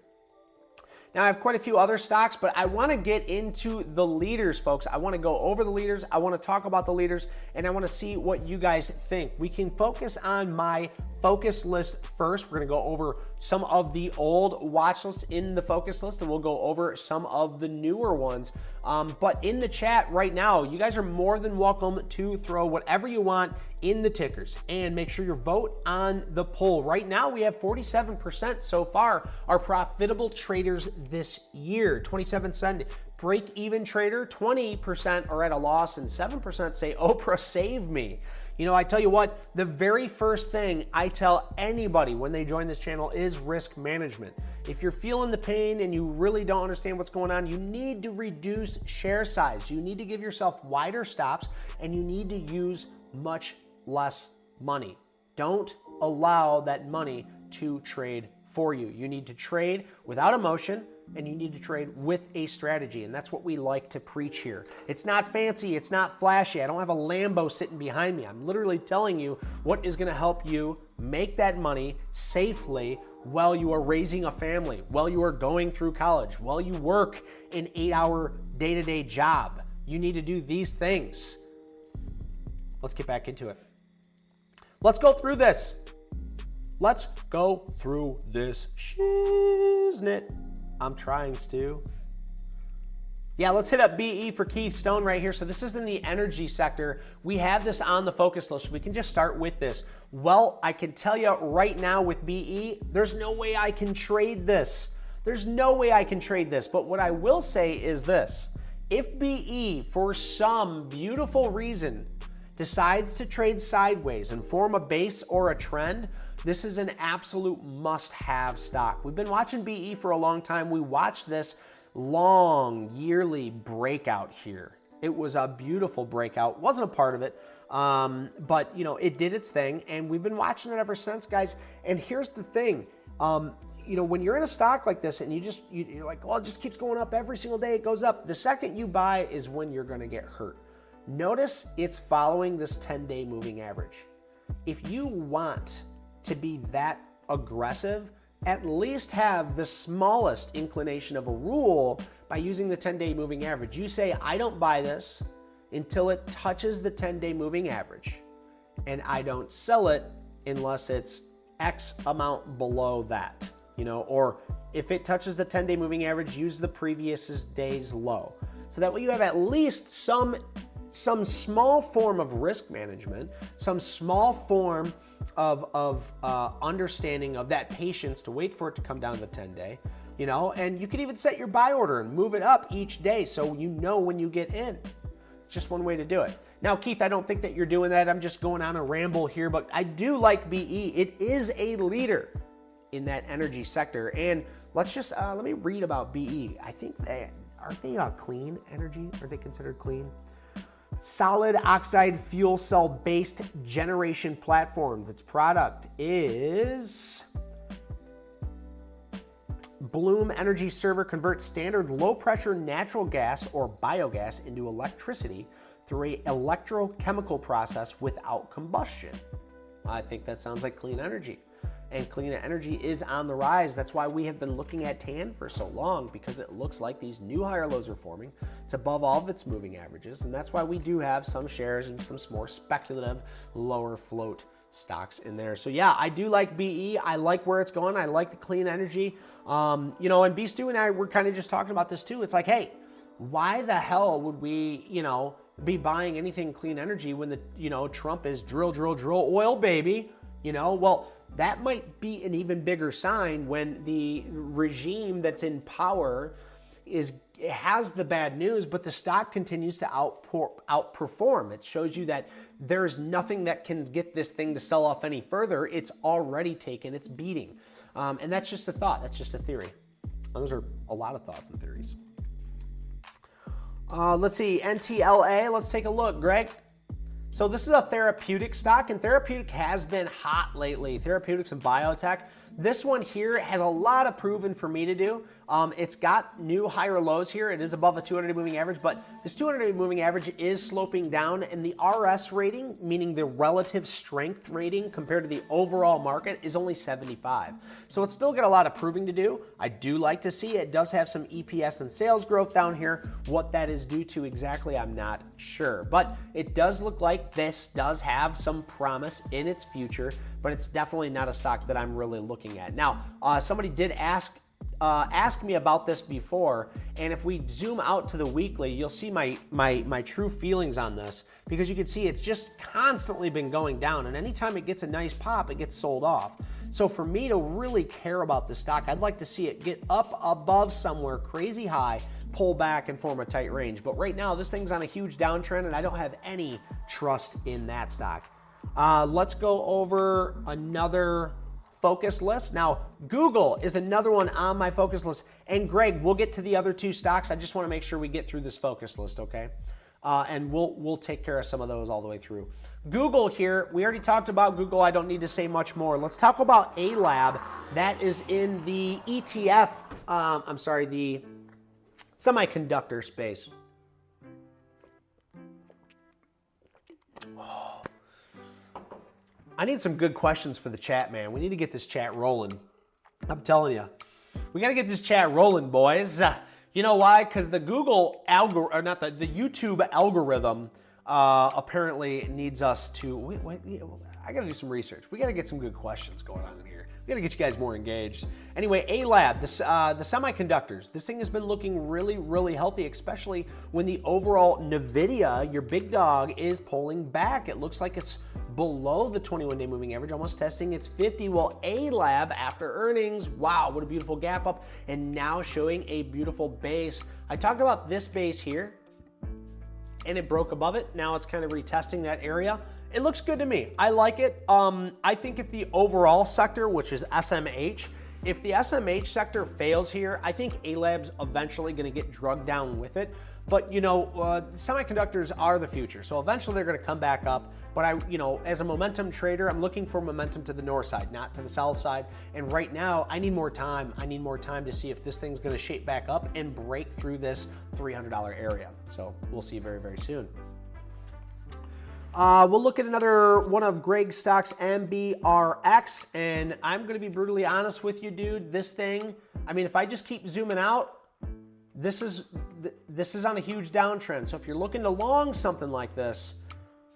Now, I have quite a few other stocks, but I want to get into the leaders, folks. I want to go over the leaders. I want to talk about the leaders, and I want to see what you guys think. We can focus on my focus list first. We're going to go over some of the old watch lists in the focus list, and we'll go over some of the newer ones. But in the chat right now, you guys are more than welcome to throw whatever you want in the tickers and make sure you vote on the poll. Right now, we have 47% so far are profitable traders this year. 27% break-even trader, 20% are at a loss, and 7% say, Oprah, save me. You know, I tell you what, the very first thing I tell anybody when they join this channel is risk management. If you're feeling the pain and you really don't understand what's going on, you need to reduce share size. You need to give yourself wider stops, and you need to use much less money. Don't allow that money to trade for you. You need to trade without emotion, and you need to trade with a strategy, and that's what we like to preach here. It's not fancy, it's not flashy. I don't have a Lambo sitting behind me. I'm literally telling you what is going to help you make that money safely while you are raising a family, while you are going through college, while you work an 8-hour day-to-day job. You need to do these things. Let's get back into it. Let's go through this. Let's go through this shiznit. I'm trying, Stu. Yeah, let's hit up BE for Keystone right here. So this is in the energy sector. We have this on the focus list. We can just start with this. Well, I can tell you right now with BE, there's no way I can trade this. There's no way I can trade this. But what I will say is this. If BE, for some beautiful reason, decides to trade sideways and form a base or a trend, this is an absolute must-have stock. We've been watching BE for a long time. We watched this long yearly breakout here. It was a beautiful breakout. Wasn't a part of it, but you know, it did its thing, and we've been watching it ever since, guys. And here's the thing. You know, when you're in a stock like this and you're like, well, it just keeps going up every single day, it goes up. The second you buy is when you're gonna get hurt. Notice it's following this 10-day moving average. If you want to be that aggressive, at least have the smallest inclination of a rule by using the 10-day moving average. You say, I don't buy this until it touches the 10-day moving average, and I don't sell it unless it's X amount below that, you know, or if it touches the 10-day moving average, use the previous day's low. So that way you have at least some small form of risk management, some small form of understanding of that patience to wait for it to come down to the 10-day, you know, and you could even set your buy order and move it up each day so you know when you get in. Just one way to do it. Now, Keith, I don't think that you're doing that. I'm just going on a ramble here, but I do like BE. It is a leader in that energy sector. And let's just, let me read about BE. I think aren't they clean energy? Are they considered clean? Solid oxide fuel cell based generation platforms. Its product is Bloom Energy Server converts standard low pressure natural gas or biogas into electricity through an electrochemical process without combustion. I think that sounds like clean energy. And clean energy is on the rise. That's why we have been looking at TAN for so long, because it looks like these new higher lows are forming. It's above all of its moving averages, and that's why we do have some shares and some more speculative lower float stocks in there. So yeah, I do like BE. I like where it's going. I like the clean energy. You know, and B. Stu and I were kind of just talking about this too. It's like, hey, why the hell would we, you know, be buying anything clean energy when the, you know, Trump is drill oil, baby? You know, well, that might be an even bigger sign when the regime that's in power has the bad news, but the stock continues to outperform. It shows you that there's nothing that can get this thing to sell off any further. It's already taken its beating. And that's just a thought. That's just a theory. Those are a lot of thoughts and theories. Let's see, NTLA. Let's take a look, Greg. So this is a therapeutic stock, and therapeutic has been hot lately. Therapeutics and biotech. This one here has a lot of proving for me to do. It's got new higher lows here. It is above a 200-day moving average, but this 200-day moving average is sloping down, and the RS rating, meaning the relative strength rating compared to the overall market, is only 75. So it's still got a lot of proving to do. I do like to see it does have some EPS and sales growth down here. What that is due to exactly, I'm not sure, but it does look like this does have some promise in its future, but it's definitely not a stock that I'm really looking at. Now, somebody did ask me about this before, and if we zoom out to the weekly, you'll see my true feelings on this, because you can see it's just constantly been going down, and anytime it gets a nice pop, it gets sold off. So for me to really care about the stock, I'd like to see it get up above somewhere crazy high, pull back and form a tight range. But right now, this thing's on a huge downtrend, and I don't have any trust in that stock. Let's go over another focus list. Now, Google is another one on my focus list. And Greg, we'll get to the other two stocks. I just want to make sure we get through this focus list, okay? And we'll take care of some of those all the way through. Google here, we already talked about Google. I don't need to say much more. Let's talk about A-Lab. That is in the ETF, the semiconductor space. I need some good questions for the chat, man. We need to get this chat rolling. I'm telling you. We got to get this chat rolling, boys. You know why? Because the Google algorithm, or not the YouTube algorithm, apparently needs us to. I got to do some research. We got to get some good questions going on in here. We got to get you guys more engaged. Anyway, A-Lab, the semiconductors. This thing has been looking really, really healthy, especially when the overall NVIDIA, your big dog, is pulling back. It looks like it's below the 21-day moving average, almost testing its 50. Well, A-Lab, after earnings, wow, what a beautiful gap up, and now showing a beautiful base. I talked about this base here, and it broke above it. Now it's kind of retesting that area. It looks good to me. I like it. I think if the overall sector, which is SMH, if the SMH sector fails here, I think A-Lab's eventually going to get drugged down with it. But, you know, semiconductors are the future. So eventually they're going to come back up. But as a momentum trader, I'm looking for momentum to the north side, not to the south side. And right now, I need more time. I need more time to see if this thing's going to shape back up and break through this $300 area. So we'll see very, very soon. We'll look at another one of Greg's stocks, MBRX, and I'm going to be brutally honest with you, dude. This thing, I mean, if I just keep zooming out, this is on a huge downtrend. So if you're looking to long something like this,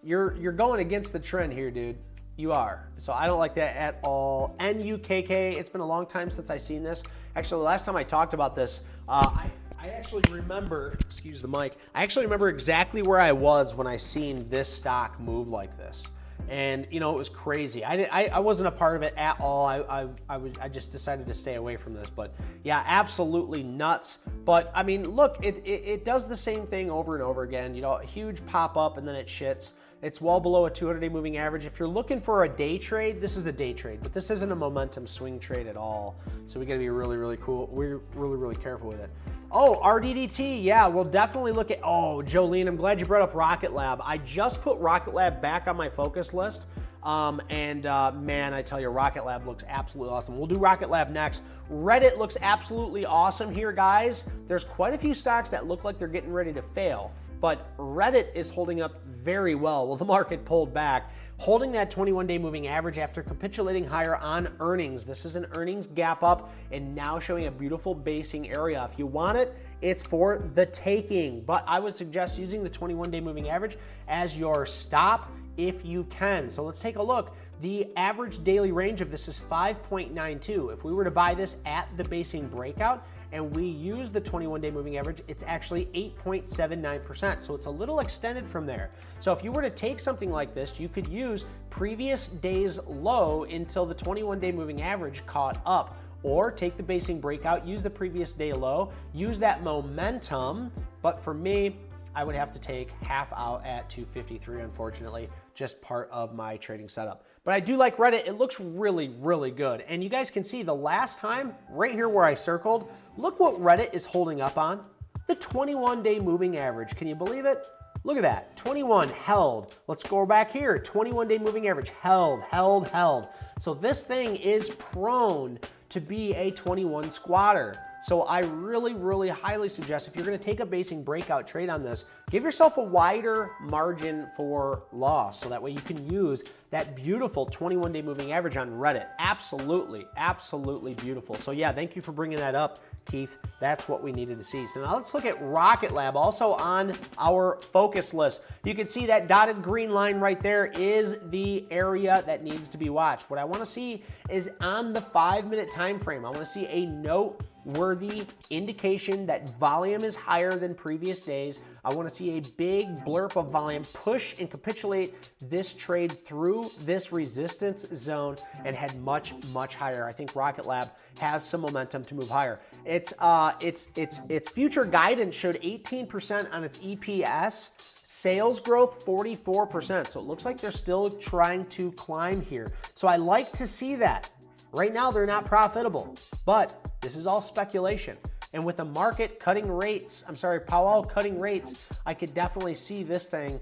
you're going against the trend here, dude. You are. So I don't like that at all. NUKK, it's been a long time since I've seen this. Actually, the last time I talked about this, I actually remember, excuse the mic, I actually remember exactly where I was when I seen this stock move like this. And, you know, it was crazy. I wasn't a part of it at all. I just decided to stay away from this. But, yeah, absolutely nuts. But, I mean, look, it does the same thing over and over again. You know, a huge pop-up and then it shits. It's well below a 200-day moving average. If you're looking for a day trade, this is a day trade. But this isn't a momentum swing trade at all. So we got to be really, really cool. We're really, really careful with it. Oh, RDDT, yeah, we'll definitely look at, oh, Jolene, I'm glad you brought up Rocket Lab. I just put Rocket Lab back on my focus list, man, I tell you, Rocket Lab looks absolutely awesome. We'll do Rocket Lab next. Reddit looks absolutely awesome here, guys. There's quite a few stocks that look like they're getting ready to fail, but Reddit is holding up very well. Well, the market pulled back, holding that 21-day moving average after capitulating higher on earnings. This is an earnings gap up and now showing a beautiful basing area. If you want it, it's for the taking. But I would suggest using the 21-day moving average as your stop if you can. So let's take a look. The average daily range of this is 5.92. If we were to buy this at the basing breakout and we use the 21-day moving average, it's actually 8.79%. So it's a little extended from there. So if you were to take something like this, you could use previous day's low until the 21-day moving average caught up. Or take the basing breakout, use the previous day low, use that momentum. But for me, I would have to take half out at 253, unfortunately, just part of my trading setup. But I do like Reddit. It looks really, really good. And you guys can see the last time, right here where I circled, look what Reddit is holding up on. The 21-day moving average. Can you believe it? Look at that. 21 held. Let's go back here. 21-day moving average held, held, held. So this thing is prone to be a 21 squatter. So I really, really highly suggest if you're going to take a basing breakout trade on this, give yourself a wider margin for loss. So that way you can use that beautiful 21-day moving average on Reddit. Absolutely, absolutely beautiful. So yeah, thank you for bringing that up, Keith. That's what we needed to see. So now let's look at Rocket Lab, also on our focus list. You can see that dotted green line right there is the area that needs to be watched. What I want to see is on the 5-minute time frame, I want to see a noteworthy indication that volume is higher than previous days. I want to see a big blurb of volume push and capitulate this trade through this resistance zone and head much, much higher. I think Rocket Lab has some momentum to move higher. Its future guidance showed 18% on its EPS. Sales growth 44%. So it looks like they're still trying to climb here. So I like to see that. Right now they're not profitable, but this is all speculation. And with the market cutting rates, Powell cutting rates, I could definitely see this thing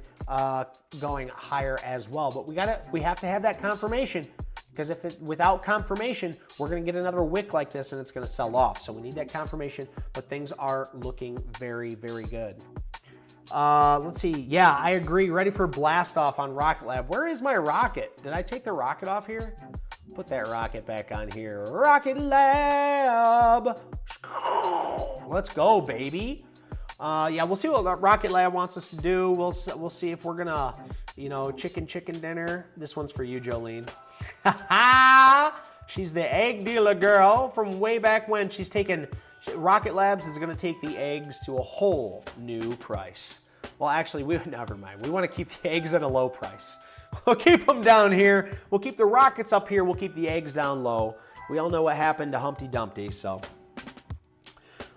going higher as well. But we have to have that confirmation, because without confirmation, we're going to get another wick like this and it's going to sell off. So we need that confirmation, but things are looking very, very good. Let's see. Yeah, I agree. Ready for blast off on Rocket Lab. Where is my rocket? Did I take the rocket off here? Put that rocket back on here. Rocket Lab. Let's go, baby. Yeah, we'll see what Rocket Lab wants us to do. We'll see if we're gonna, chicken dinner. This one's for you, Jolene. She's the egg dealer girl from way back when. Rocket Labs is gonna take the eggs to a whole new price. Well, actually, never mind. We want to keep the eggs at a low price. We'll keep them down here. We'll keep the rockets up here. We'll keep the eggs down low. We all know what happened to Humpty Dumpty, so.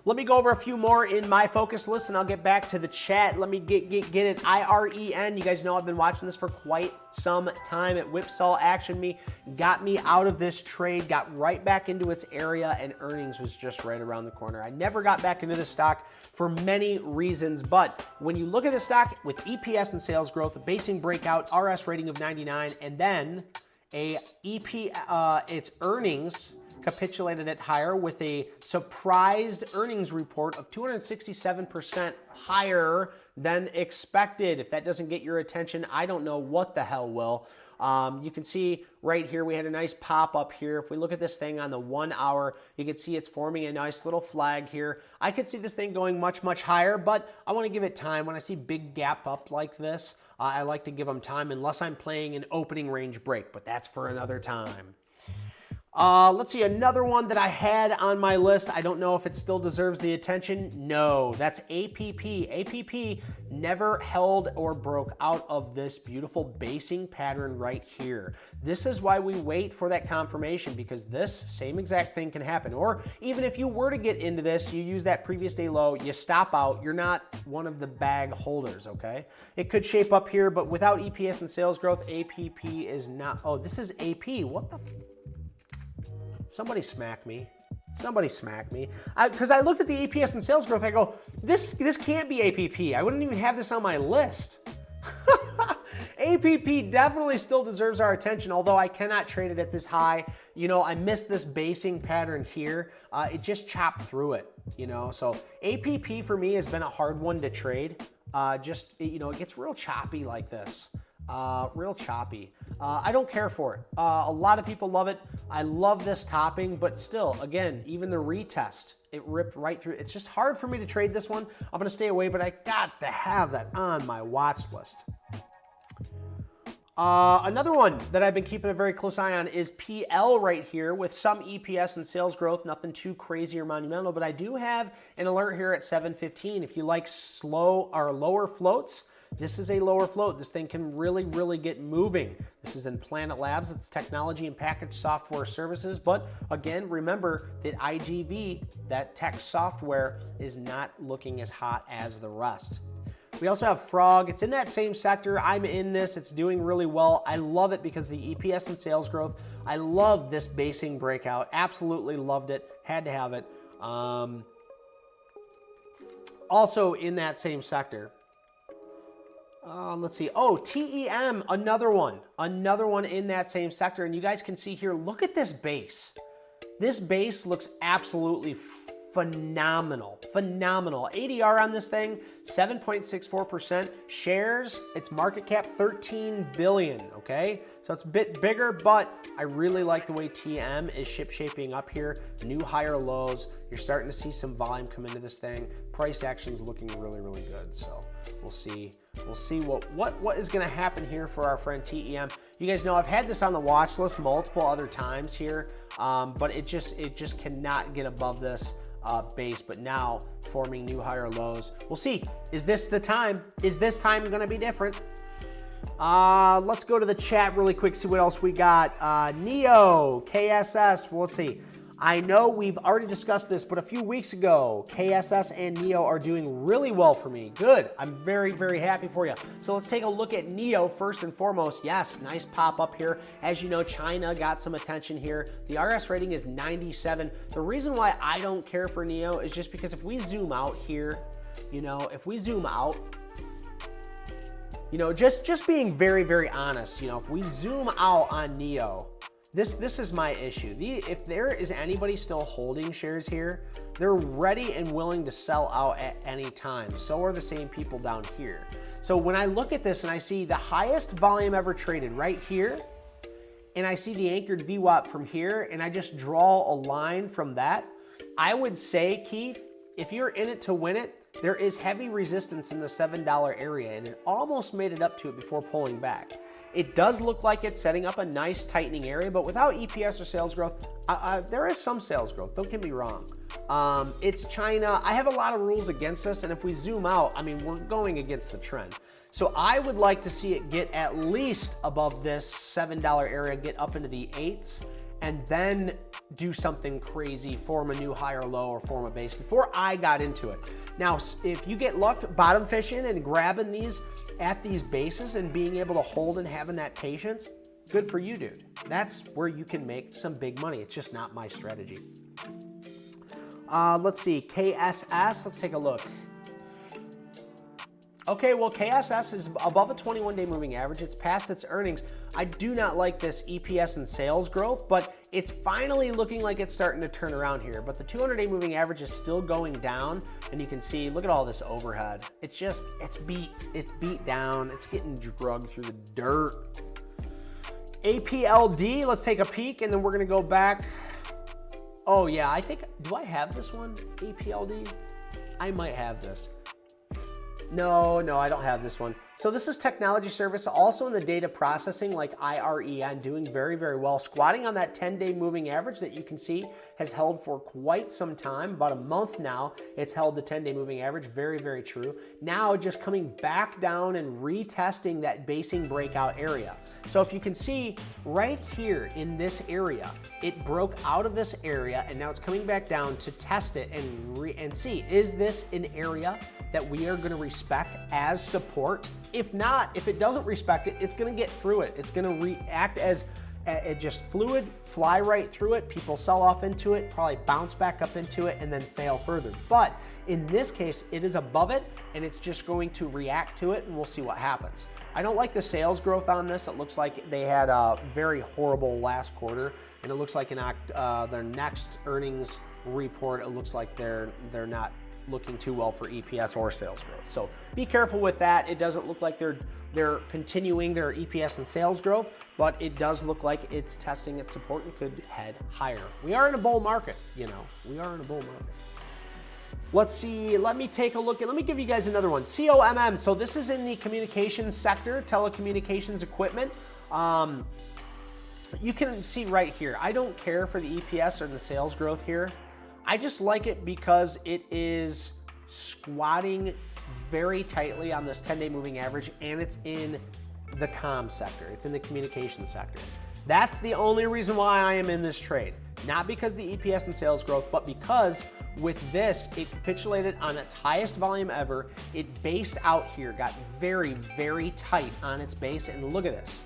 Let me go over a few more in my focus list, and I'll get back to the chat. Let me get it. IREN. You guys know I've been watching this for quite some time. It whipsaw action me, got me out of this trade, got right back into its area, and earnings was just right around the corner. I never got back into this stock for many reasons, but when you look at the stock with EPS and sales growth, a basing breakout, RS rating of 99, and then its earnings capitulated it higher with a surprised earnings report of 267% higher than expected. If that doesn't get your attention, I don't know what the hell will. You can see right here, we had a nice pop up here. If we look at this thing on the 1 hour, you can see it's forming a nice little flag here. I could see this thing going much, much higher, but I want to give it time. When I see big gap up like this, I like to give them time unless I'm playing an opening range break, but that's for another time. Let's see, another one that I had on my list. I don't know if it still deserves the attention. No, that's APP. APP never held or broke out of this beautiful basing pattern right here. This is why we wait for that confirmation, because this same exact thing can happen. Or even if you were to get into this, you use that previous day low, you stop out, you're not one of the bag holders, okay? It could shape up here, but without EPS and sales growth, APP is not. Oh, this is AP. What the? Somebody smack me. Somebody smack me. Because I looked at the EPS and sales growth, I go, this can't be APP. I wouldn't even have this on my list. APP definitely still deserves our attention, although I cannot trade it at this high. I missed this basing pattern here. It just chopped through it, So APP for me has been a hard one to trade. It gets real choppy like this. Real choppy. I don't care for it. A lot of people love it. I love this topping, but still, again, even the retest, it ripped right through. It's just hard for me to trade this one. I'm going to stay away, but I got to have that on my watch list. Another one that I've been keeping a very close eye on is PL right here with some EPS and sales growth, nothing too crazy or monumental, but I do have an alert here at 7:15. If you like slow or lower floats, this is a lower float. This thing can really, really get moving. This is in Planet Labs. It's technology and packaged software services. But again, remember that IGV, that tech software, is not looking as hot as the rest. We also have Frog. It's in that same sector. I'm in this. It's doing really well. I love it because the EPS and sales growth. I love this basing breakout. Absolutely loved it. Had to have it. Also in that same sector. Let's see. Oh, TEM, another one in that same sector. And you guys can see here, look at this base. This base looks absolutely phenomenal. ADR on this thing, 7.64%. Shares, its market cap, 13 billion, okay? So it's a bit bigger, but I really like the way TM is shaping up here. New higher lows. You're starting to see some volume come into this thing. Price action is looking really, really good. So we'll see what is going to happen here for our friend TEM. You guys know I've had this on the watch list multiple other times here, but it just cannot get above this base, but now forming new higher lows. We'll see. Is this the time? Is this time going to be different? Let's go to the chat really quick, see what else we got. Neo, KSS, well, let's see. I know we've already discussed this, but a few weeks ago, KSS and NEO are doing really well for me. Good. I'm very, very happy for you. So let's take a look at NEO first and foremost. Yes, nice pop up here. As you know, China got some attention here. The RS rating is 97. The reason why I don't care for NEO is just because if we zoom out here, if we zoom out, just being very, very honest, if we zoom out on NEO, this is my issue. If there is anybody still holding shares here, they're ready and willing to sell out at any time. So are the same people down here. So when I look at this and I see the highest volume ever traded right here, and I see the anchored VWAP from here, and I just draw a line from that, I would say, Keith, if you're in it to win it, there is heavy resistance in the $7 area, and it almost made it up to it before pulling back. It does look like it's setting up a nice tightening area, but without EPS or sales growth, there is some sales growth, don't get me wrong. It's China. I have a lot of rules against this, and if we zoom out, we're going against the trend. So I would like to see it get at least above this $7 area, get up into the 8s, and then do something crazy, form a new higher low or form a base before I got into it. Now, if you get luck bottom fishing and grabbing these at these bases and being able to hold and having that patience, good for you, dude. That's where you can make some big money. It's just not my strategy. Let's see, KSS, let's take a look. Okay, well, KSS is above a 21-day moving average. It's past its earnings. I do not like this EPS and sales growth, but it's finally looking like it's starting to turn around here. But the 200-day moving average is still going down, and you can see, look at all this overhead. It's beat down. It's getting drugged through the dirt. APLD, let's take a peek, and then we're gonna go back. Oh yeah, do I have this one, APLD? I might have this. No, I don't have this one. So this is technology service, also in the data processing like IREN, doing very, very well. Squatting on that 10-day moving average that you can see has held for quite some time, about a month now. It's held the 10-day moving average, very, very true. Now just coming back down and retesting that basing breakout area. So if you can see right here in this area, it broke out of this area and now it's coming back down to test it and see, is this an area that we are gonna respect as support? If not, if it doesn't respect it, it's gonna get through it. It's gonna react as just fluid, fly right through it. People sell off into it, probably bounce back up into it, and then fail further. But in this case, it is above it, and it's just going to react to it, and we'll see what happens. I don't like the sales growth on this. It looks like they had a very horrible last quarter, and it looks like in their next earnings report, it looks like they're not looking too well for EPS or sales growth. So be careful with that. It doesn't look like they're continuing their EPS and sales growth, but it does look like it's testing its support and could head higher. We are in a bull market, we are in a bull market. Let's see, let me take a look and let me give you guys another one. COMM, so this is in the communications sector, telecommunications equipment. You can see right here, I don't care for the EPS or the sales growth here. I just like it because it is squatting very tightly on this 10-day moving average, and it's in the comm sector. It's in the communication sector. That's the only reason why I am in this trade. Not because the EPS and sales growth, but because with this, it capitulated on its highest volume ever. It based out here, got very, very tight on its base, and look at this.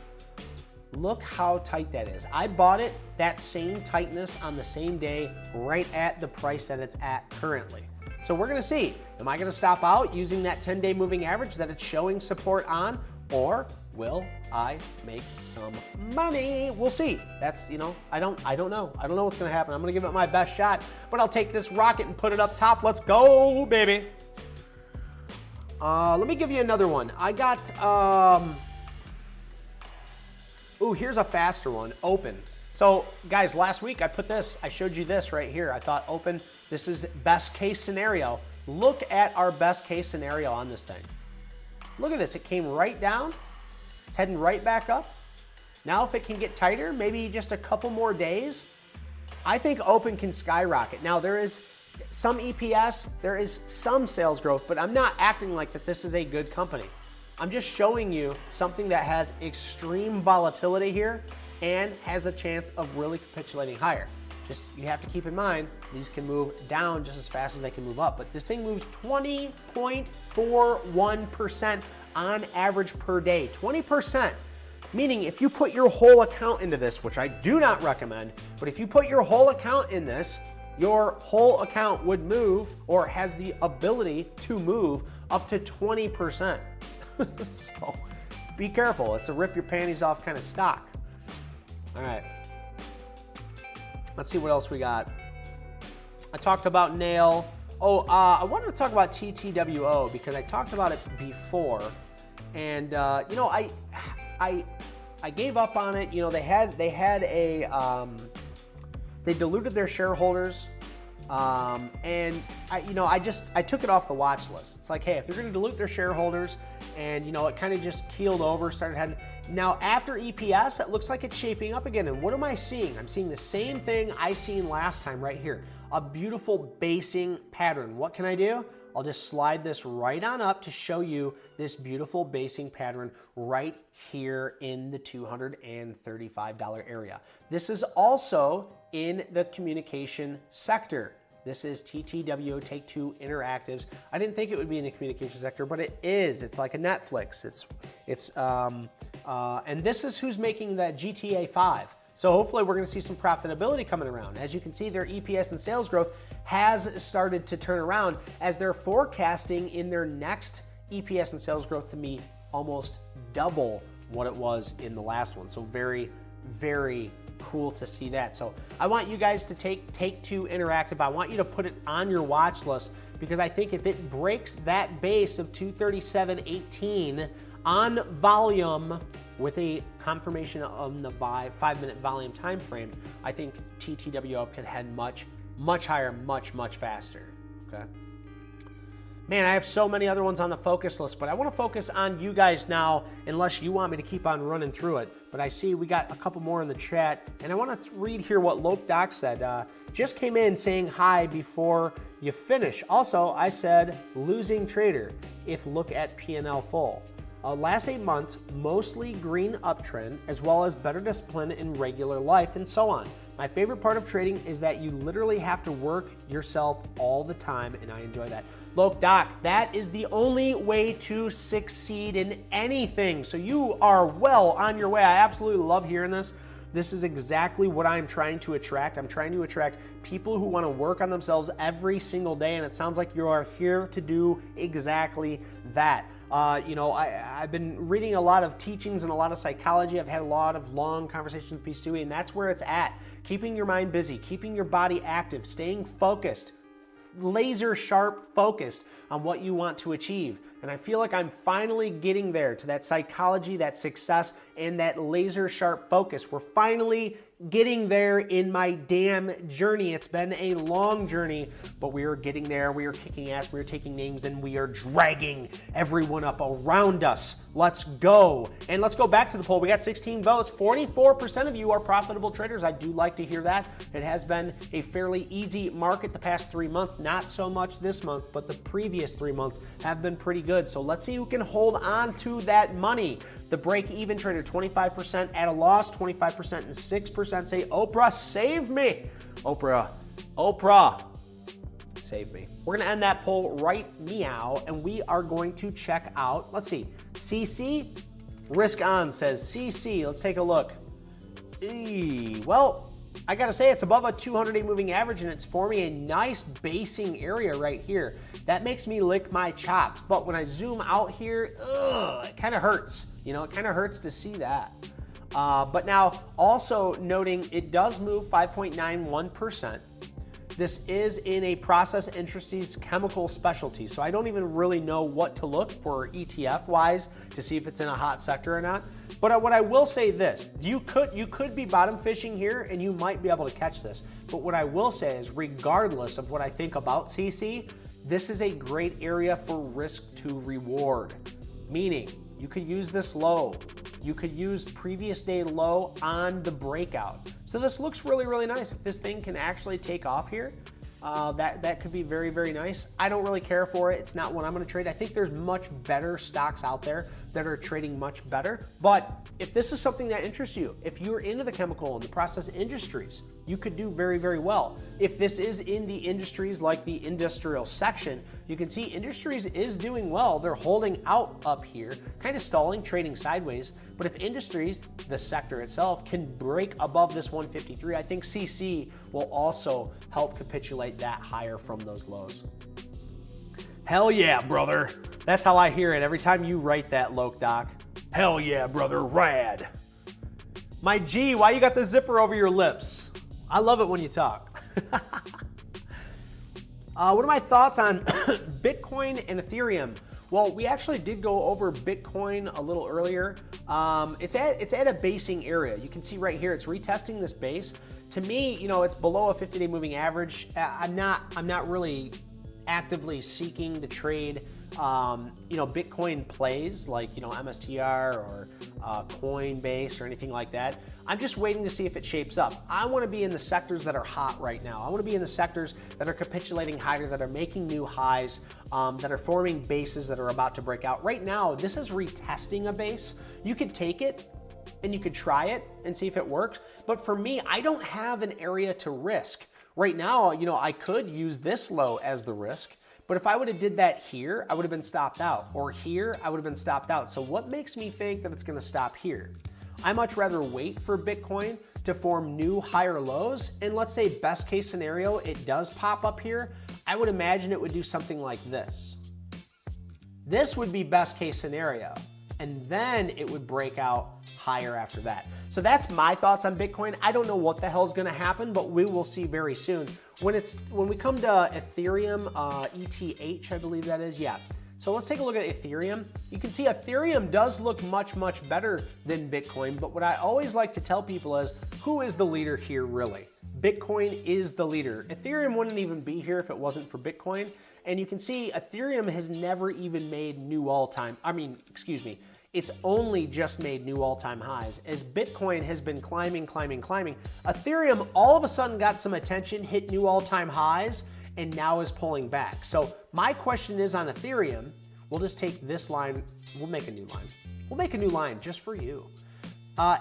Look how tight that is. I bought it that same tightness on the same day, right at the price that it's at currently. So we're gonna see, am I gonna stop out using that 10-day moving average that it's showing support on, or will I make some money? We'll see. That's, I don't know. I don't know what's gonna happen. I'm gonna give it my best shot, but I'll take this rocket and put it up top. Let's go, baby. Let me give you another one. I got, ooh, here's a faster one, open. So guys, last week I showed you this right here. I thought open, this is best case scenario. Look at our best case scenario on this thing. Look at this, it came right down. It's heading right back up. Now if it can get tighter, maybe just a couple more days, I think open can skyrocket. Now there is some EPS, there is some sales growth, but I'm not acting like that this is a good company. I'm just showing you something that has extreme volatility here and has the chance of really capitulating higher. Just you have to keep in mind, these can move down just as fast as they can move up. But this thing moves 20.41% on average per day. 20%. Meaning if you put your whole account into this, which I do not recommend, but if you put your whole account in this, your whole account would move or has the ability to move up to 20%. So be careful. It's a rip your panties off kind of stock. All right. Let's see what else we got. I talked about nail. Oh, I wanted to talk about TTWO because I talked about it before. And, you know, I gave up on it. You know, they diluted their shareholders, and I took it off the watch list. It's like, hey, if you're going to dilute their shareholders, and you know, it kind of just keeled over, started heading. Now after EPS, it looks like it's shaping up again. And what am I seeing? I'm seeing the same thing I seen last time right here. A beautiful basing pattern. What can I do? I'll just slide this right on up to show you this beautiful basing pattern right here in the $235 area. This is also in the communication sector. This is TTWO Take-Two Interactives. I didn't think it would be in the communication sector, but it is. It's like a Netflix. And this is who's making that GTA 5. So hopefully we're going to see some profitability coming around. As you can see, their EPS and sales growth has started to turn around as they're forecasting in their next EPS and sales growth to be almost double what it was in the last one. So very, very cool to see that. So I want you guys to take Two Interactive. I want you to put it on your watch list because I think if it breaks that base of 237.18 on volume with a confirmation on the 5-minute volume time frame, I think TTWO could head much higher, much faster. Okay. Man, I have so many other ones on the focus list, but I want to focus on you guys now, unless you want me to keep on running through it. But I see we got a couple more in the chat, and I want to read here what Loke Doc said. Just came in saying hi before you finish. Also, I said losing trader if look at P&L full. Last 8 months, mostly green uptrend, as well as better discipline in regular life and so on. My favorite part of trading is that you literally have to work yourself all the time, and I enjoy that. Look, Doc, that is the only way to succeed in anything. So you are well on your way. I absolutely love hearing this. This is exactly what I'm trying to attract. I'm trying to attract people who want to work on themselves every single day, and it sounds like you are here to do exactly that. I've been reading a lot of teachings and a lot of psychology. I've had a lot of long conversations with P. Stewie, and that's where it's at. Keeping your mind busy, keeping your body active, staying focused, laser sharp focused on what you want to achieve. And I feel like I'm finally getting there to that psychology, that success, and that laser sharp focus. We're finally getting there in my damn journey. It's been a long journey, but we are getting there. We are kicking ass, we are taking names, and we are dragging everyone up around us. Let's go. And let's go back to the poll. We got 16 votes. 44% of you are profitable traders. I do like to hear that. It has been a fairly easy market the past 3 months. Not so much this month, but the previous 3 months have been pretty good. So let's see who can hold on to that money. The break-even trader, 25% at a loss, 25% and 6% say, Oprah, save me. Oprah, save me. We're gonna end that poll right meow, and we are going to check out, let's see, CC, risk on says CC. Let's take a look. Well, I gotta say it's above a 200-day moving average, and it's forming a nice basing area right here. That makes me lick my chops, but when I zoom out here, it kind of hurts. You know, it kind of hurts to see that. But now, also noting it does move 5.91%. This is in a process industries chemical specialty, so I don't even really know what to look for ETF-wise to see if it's in a hot sector or not. But what I will say this, you could be bottom fishing here and you might be able to catch this. But what I will say is, regardless of what I think about CC, this is a great area for risk to reward. Meaning, you could use this low. You could use previous day low on the breakout. So this looks really, really nice. If this thing can actually take off here, that could be very, very nice. I don't really care for it. It's not what I'm gonna trade. I think there's much better stocks out there that are trading much better. But if this is something that interests you, if you're into the chemical and the process industries, you could do very, very well. If this is in the industries like the industrial section, you can see industries is doing well. They're holding out up here, kind of stalling, trading sideways. But if industries, the sector itself, can break above this 153, I think CC will also help capitulate that higher from those lows. Hell yeah, brother. That's how I hear it every time you write that, Loke Doc. Hell yeah, brother, rad. My G, why you got the zipper over your lips? I love it when you talk. What are my thoughts on Bitcoin and Ethereum? Well, we actually did go over Bitcoin a little earlier. It's at a basing area. You can see right here, it's retesting this base. To me, you know, it's below a 50-day moving average. I'm not really actively seeking to trade, you know, Bitcoin plays like, you know, MSTR or Coinbase or anything like that. I'm just waiting to see if it shapes up. I want to be in the sectors that are hot right now. I want to be in the sectors that are capitulating higher, that are making new highs, that are forming bases that are about to break out. Right now, this is retesting a base. You could take it and you could try it and see if it works. But for me, I don't have an area to risk. Right now, you know, I could use this low as the risk, but if I would have did that here, I would have been stopped out, or here, I would have been stopped out. So what makes me think that it's gonna stop here? I much rather wait for Bitcoin to form new higher lows, and let's say best case scenario, it does pop up here. I would imagine it would do something like this. This would be best case scenario, and then it would break out higher after that. So that's my thoughts on Bitcoin. I don't know what the hell is gonna happen, but we will see very soon. When we come to Ethereum, ETH, I believe that is, yeah. So let's take a look at Ethereum. You can see Ethereum does look much, much better than Bitcoin, but what I always like to tell people is, who is the leader here really? Bitcoin is the leader. Ethereum wouldn't even be here if it wasn't for Bitcoin. And you can see Ethereum has never even made new it's only just made new all-time highs. As Bitcoin has been climbing. Ethereum all of a sudden got some attention, hit new all-time highs, and now is pulling back. So my question is on Ethereum, we'll just take this line, we'll make a new line. We'll make a new line just for you.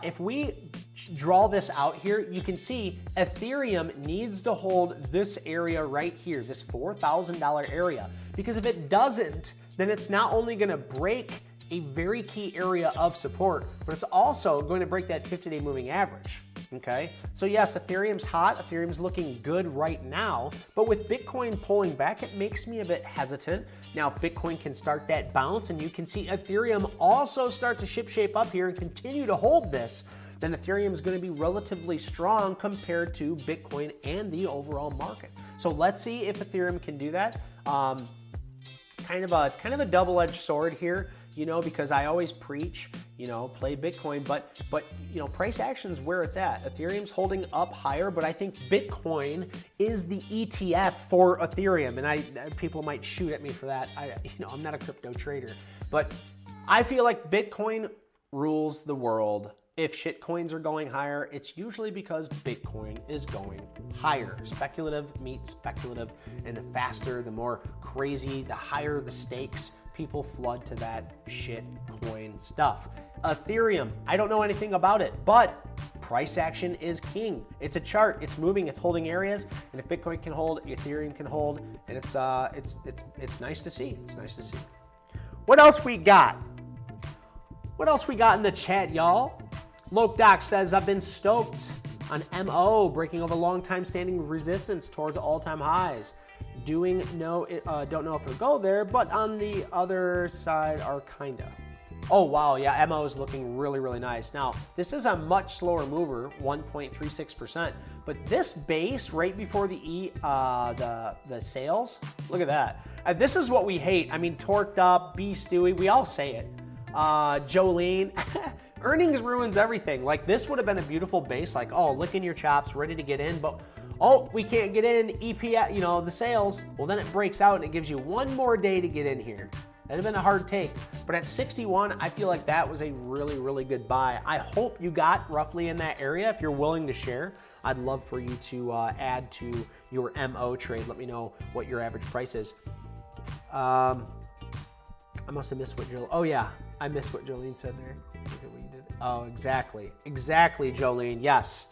If we draw this out here, you can see Ethereum needs to hold this area right here, this $4,000 area, because if it doesn't, then it's not only gonna break a very key area of support, but it's also going to break that 50-day moving average, okay? So yes, Ethereum's hot, Ethereum's looking good right now, but with Bitcoin pulling back, it makes me a bit hesitant. Now, if Bitcoin can start that bounce and you can see Ethereum also start to shape up here and continue to hold this, then Ethereum is going to be relatively strong compared to Bitcoin and the overall market. So let's see if Ethereum can do that. Kind of a double-edged sword here, you know, because I always preach, you know, play Bitcoin, but you know, price action is where it's at. Ethereum's holding up higher, but I think Bitcoin is the ETF for Ethereum, and people might shoot at me for that. I'm not a crypto trader, but I feel like Bitcoin rules the world. If shitcoins are going higher, it's usually because Bitcoin is going higher. Speculative meets speculative, and the faster, the more crazy, the higher the stakes, people flood to that shitcoin stuff. Ethereum, I don't know anything about it, but price action is king. It's a chart, it's moving, it's holding areas, and if Bitcoin can hold, Ethereum can hold, and it's nice to see. It's nice to see. What else we got? What else we got in the chat, y'all? Loke Doc says, I've been stoked on MO, breaking over long-time standing resistance towards all-time highs. Don't know if it'll go there, but on the other side are kinda. Oh, wow, yeah, MO is looking really, really nice. Now, this is a much slower mover, 1.36%, but this base right before the sales, look at that. This is what we hate. I mean, torqued up, B Stewie, we all say it. Jolene, earnings ruins everything. Like, this would have been a beautiful base, like, oh, licking your chops, ready to get in, but oh, we can't get in, EPS, you know, the sales. Well, then it breaks out and it gives you one more day to get in here. That'd have been a hard take, but at 61, I feel like that was a really, really good buy. I hope you got roughly in that area. If you're willing to share, I'd love for you to add to your MO trade. Let me know what your average price is. I must have missed what Jill, oh yeah, I missed what Jolene said there. Look at what you did. Oh, exactly. Exactly, Jolene. Yes.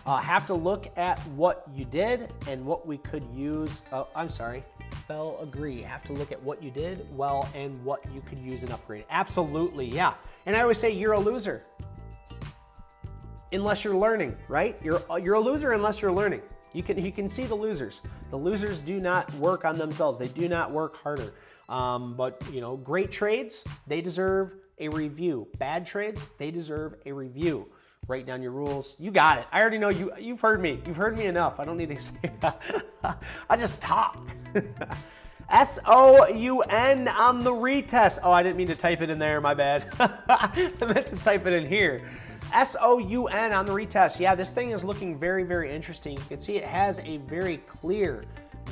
Have to look at what you did and what we could use. Oh, I'm sorry. Fell agree. Have to look at what you did well and what you could use and upgrade. Absolutely, yeah. And I always say you're a loser unless you're learning, right? You're a loser unless you're learning. You can see the losers. The losers do not work on themselves. They do not work harder. But you know, great trades, they deserve a review. Bad trades, they deserve a review. Write down your rules. You got it. I already know you. You've heard me. You've heard me enough. I don't need to say that. I just talk. S-O-U-N on the retest. Oh, I didn't mean to type it in there. My bad. I meant to type it in here. S-O-U-N on the retest. Yeah, this thing is looking very, very interesting. You can see it has a very clear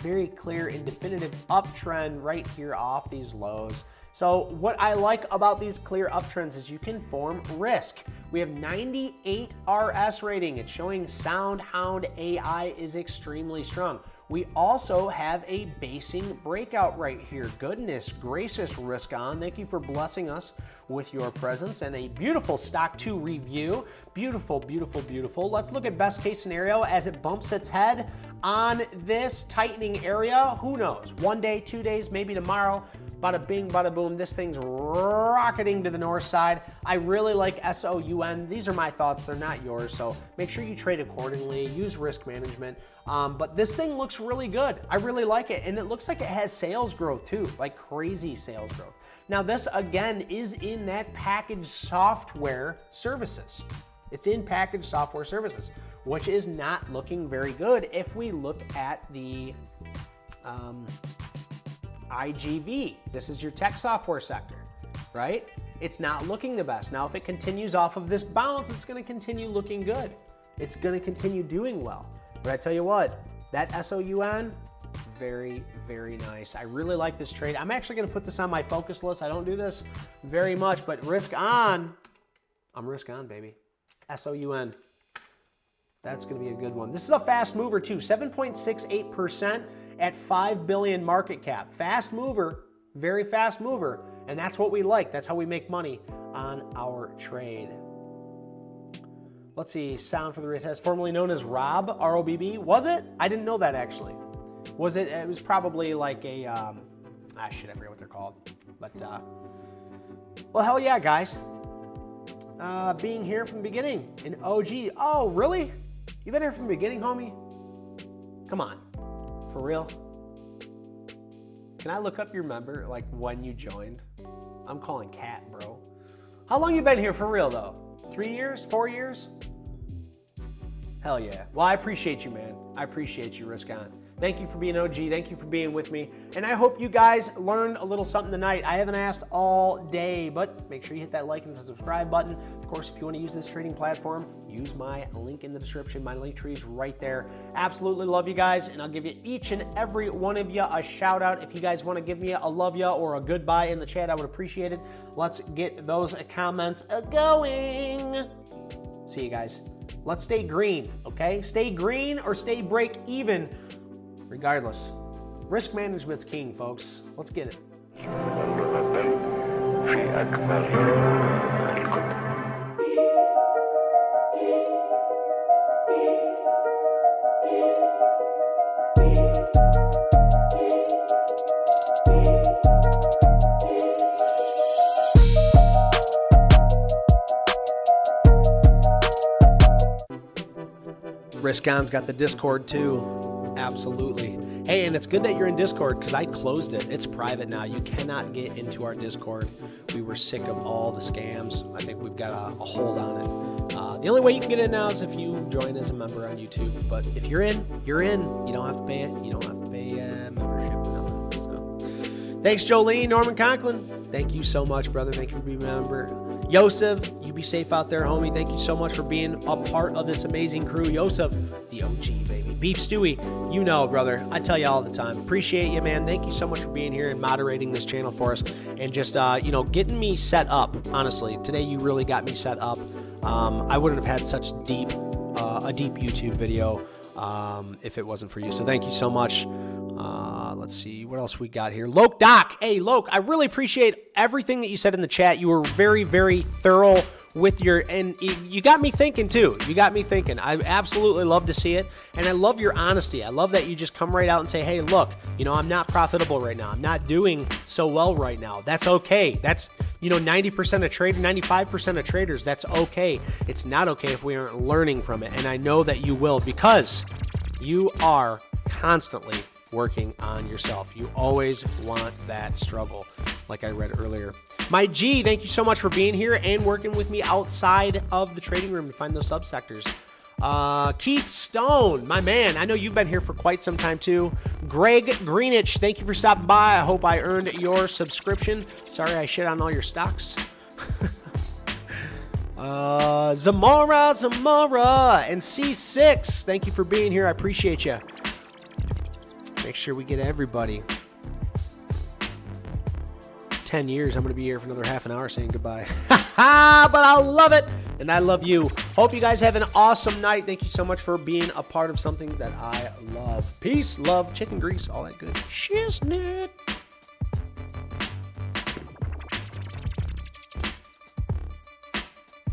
and definitive uptrend right here off these lows. So what I like about these clear uptrends is you can form risk. We have 98 RS rating. It's showing SoundHound AI is extremely strong. We also have a basing breakout right here. Goodness gracious, risk on. Thank you for blessing us with your presence and a beautiful stock to review. Beautiful, beautiful, beautiful. Let's look at best case scenario as it bumps its head on this tightening area. Who knows? 1 day, 2 days, maybe tomorrow. Bada bing, bada boom. This thing's rocketing to the north side. I really like SOUN. These are my thoughts. They're not yours. So make sure you trade accordingly. Use risk management. But this thing looks really good. I really like it. And it looks like it has sales growth too, like crazy sales growth. Now this again is in that packaged software services. It's in packaged software services, which is not looking very good if we look at the IGV. This is your tech software sector, right? It's not looking the best. Now, if it continues off of this bounce, it's going to continue looking good. It's going to continue doing well. But I tell you what, that SOUN, very, very nice. I really like this trade. I'm actually going to put this on my focus list. I don't do this very much, but risk on. I'm risk on, baby. SOUN. That's going to be a good one. This is a fast mover too, 7.68%. at 5 billion market cap. Fast mover, very fast mover, and that's what we like. That's how we make money on our trade. Let's see, sound for the retest, formerly known as ROB, R-O-B-B. Was it? I didn't know that actually. Was it? It was probably like a, shit, I forget what they're called. But, well, hell yeah, guys. Being here from the beginning, an OG. Oh, really? You've been here from the beginning, homie? Come on. For real? Can I look up your member, like when you joined? I'm calling Cat, bro. How long you been here for real though? 3 years? 4 years? Hell yeah. Well, I appreciate you, man. I appreciate you, Risk On. Thank you for being OG. Thank you for being with me. And I hope you guys learned a little something tonight. I haven't asked all day, but make sure you hit that like and subscribe button. Of course, if you want to use this trading platform, use my link in the description. My link tree is right there. Absolutely love you guys, and I'll give you each and every one of you a shout out. If you guys want to give me a love ya or a goodbye in the chat, I would appreciate it. Let's get those comments going. See you guys. Let's stay green, okay? Stay green or stay break even. Regardless, risk management's king, folks. Let's get it. Risk On's got the Discord too. Absolutely. Hey, and it's good that you're in Discord because I closed it. It's private now. You cannot get into our Discord. We were sick of all the scams. I think we've got a hold on it. The only way you can get in now is if you join as a member on YouTube. But if you're in, you're in. You don't have to pay it. You don't have to pay membership. Nothing. So, thanks, Jolene, Norman Conklin. Thank you so much, brother. Thank you for being a member. Yosef, you be safe out there, homie. Thank you so much for being a part of this amazing crew. Yosef, the OG, baby. Beef Stewie, you know, brother. I tell you all the time. Appreciate you, man. Thank you so much for being here and moderating this channel for us and just, you know, getting me set up. Honestly, today you really got me set up. I wouldn't have had such a deep YouTube video if it wasn't for you. So thank you so much. Let's see what else we got here. Loke Doc. Hey, Loke, I really appreciate everything that you said in the chat. You were very, very thorough with and you got me thinking too. You got me thinking. I absolutely love to see it. And I love your honesty. I love that you just come right out and say, hey, look, I'm not profitable right now. I'm not doing so well right now. That's okay. That's, 90% of traders, 95% of traders, that's okay. It's not okay if we aren't learning from it. And I know that you will, because you are constantly working on yourself. You always want that struggle, like I read earlier. My G, thank you so much for being here and working with me outside of the trading room to find those subsectors. Keith Stone, my man, I know you've been here for quite some time too. Greg Greenwich, thank you for stopping by. I hope I earned your subscription. Sorry I shit on all your stocks. Zamora, and C6, thank you for being here. I appreciate you. Make sure we get everybody. 10 years, I'm going to be here for another half an hour saying goodbye. But I love it, and I love you. Hope you guys have an awesome night. Thank you so much for being a part of something that I love. Peace, love, chicken grease, all that good shiznit.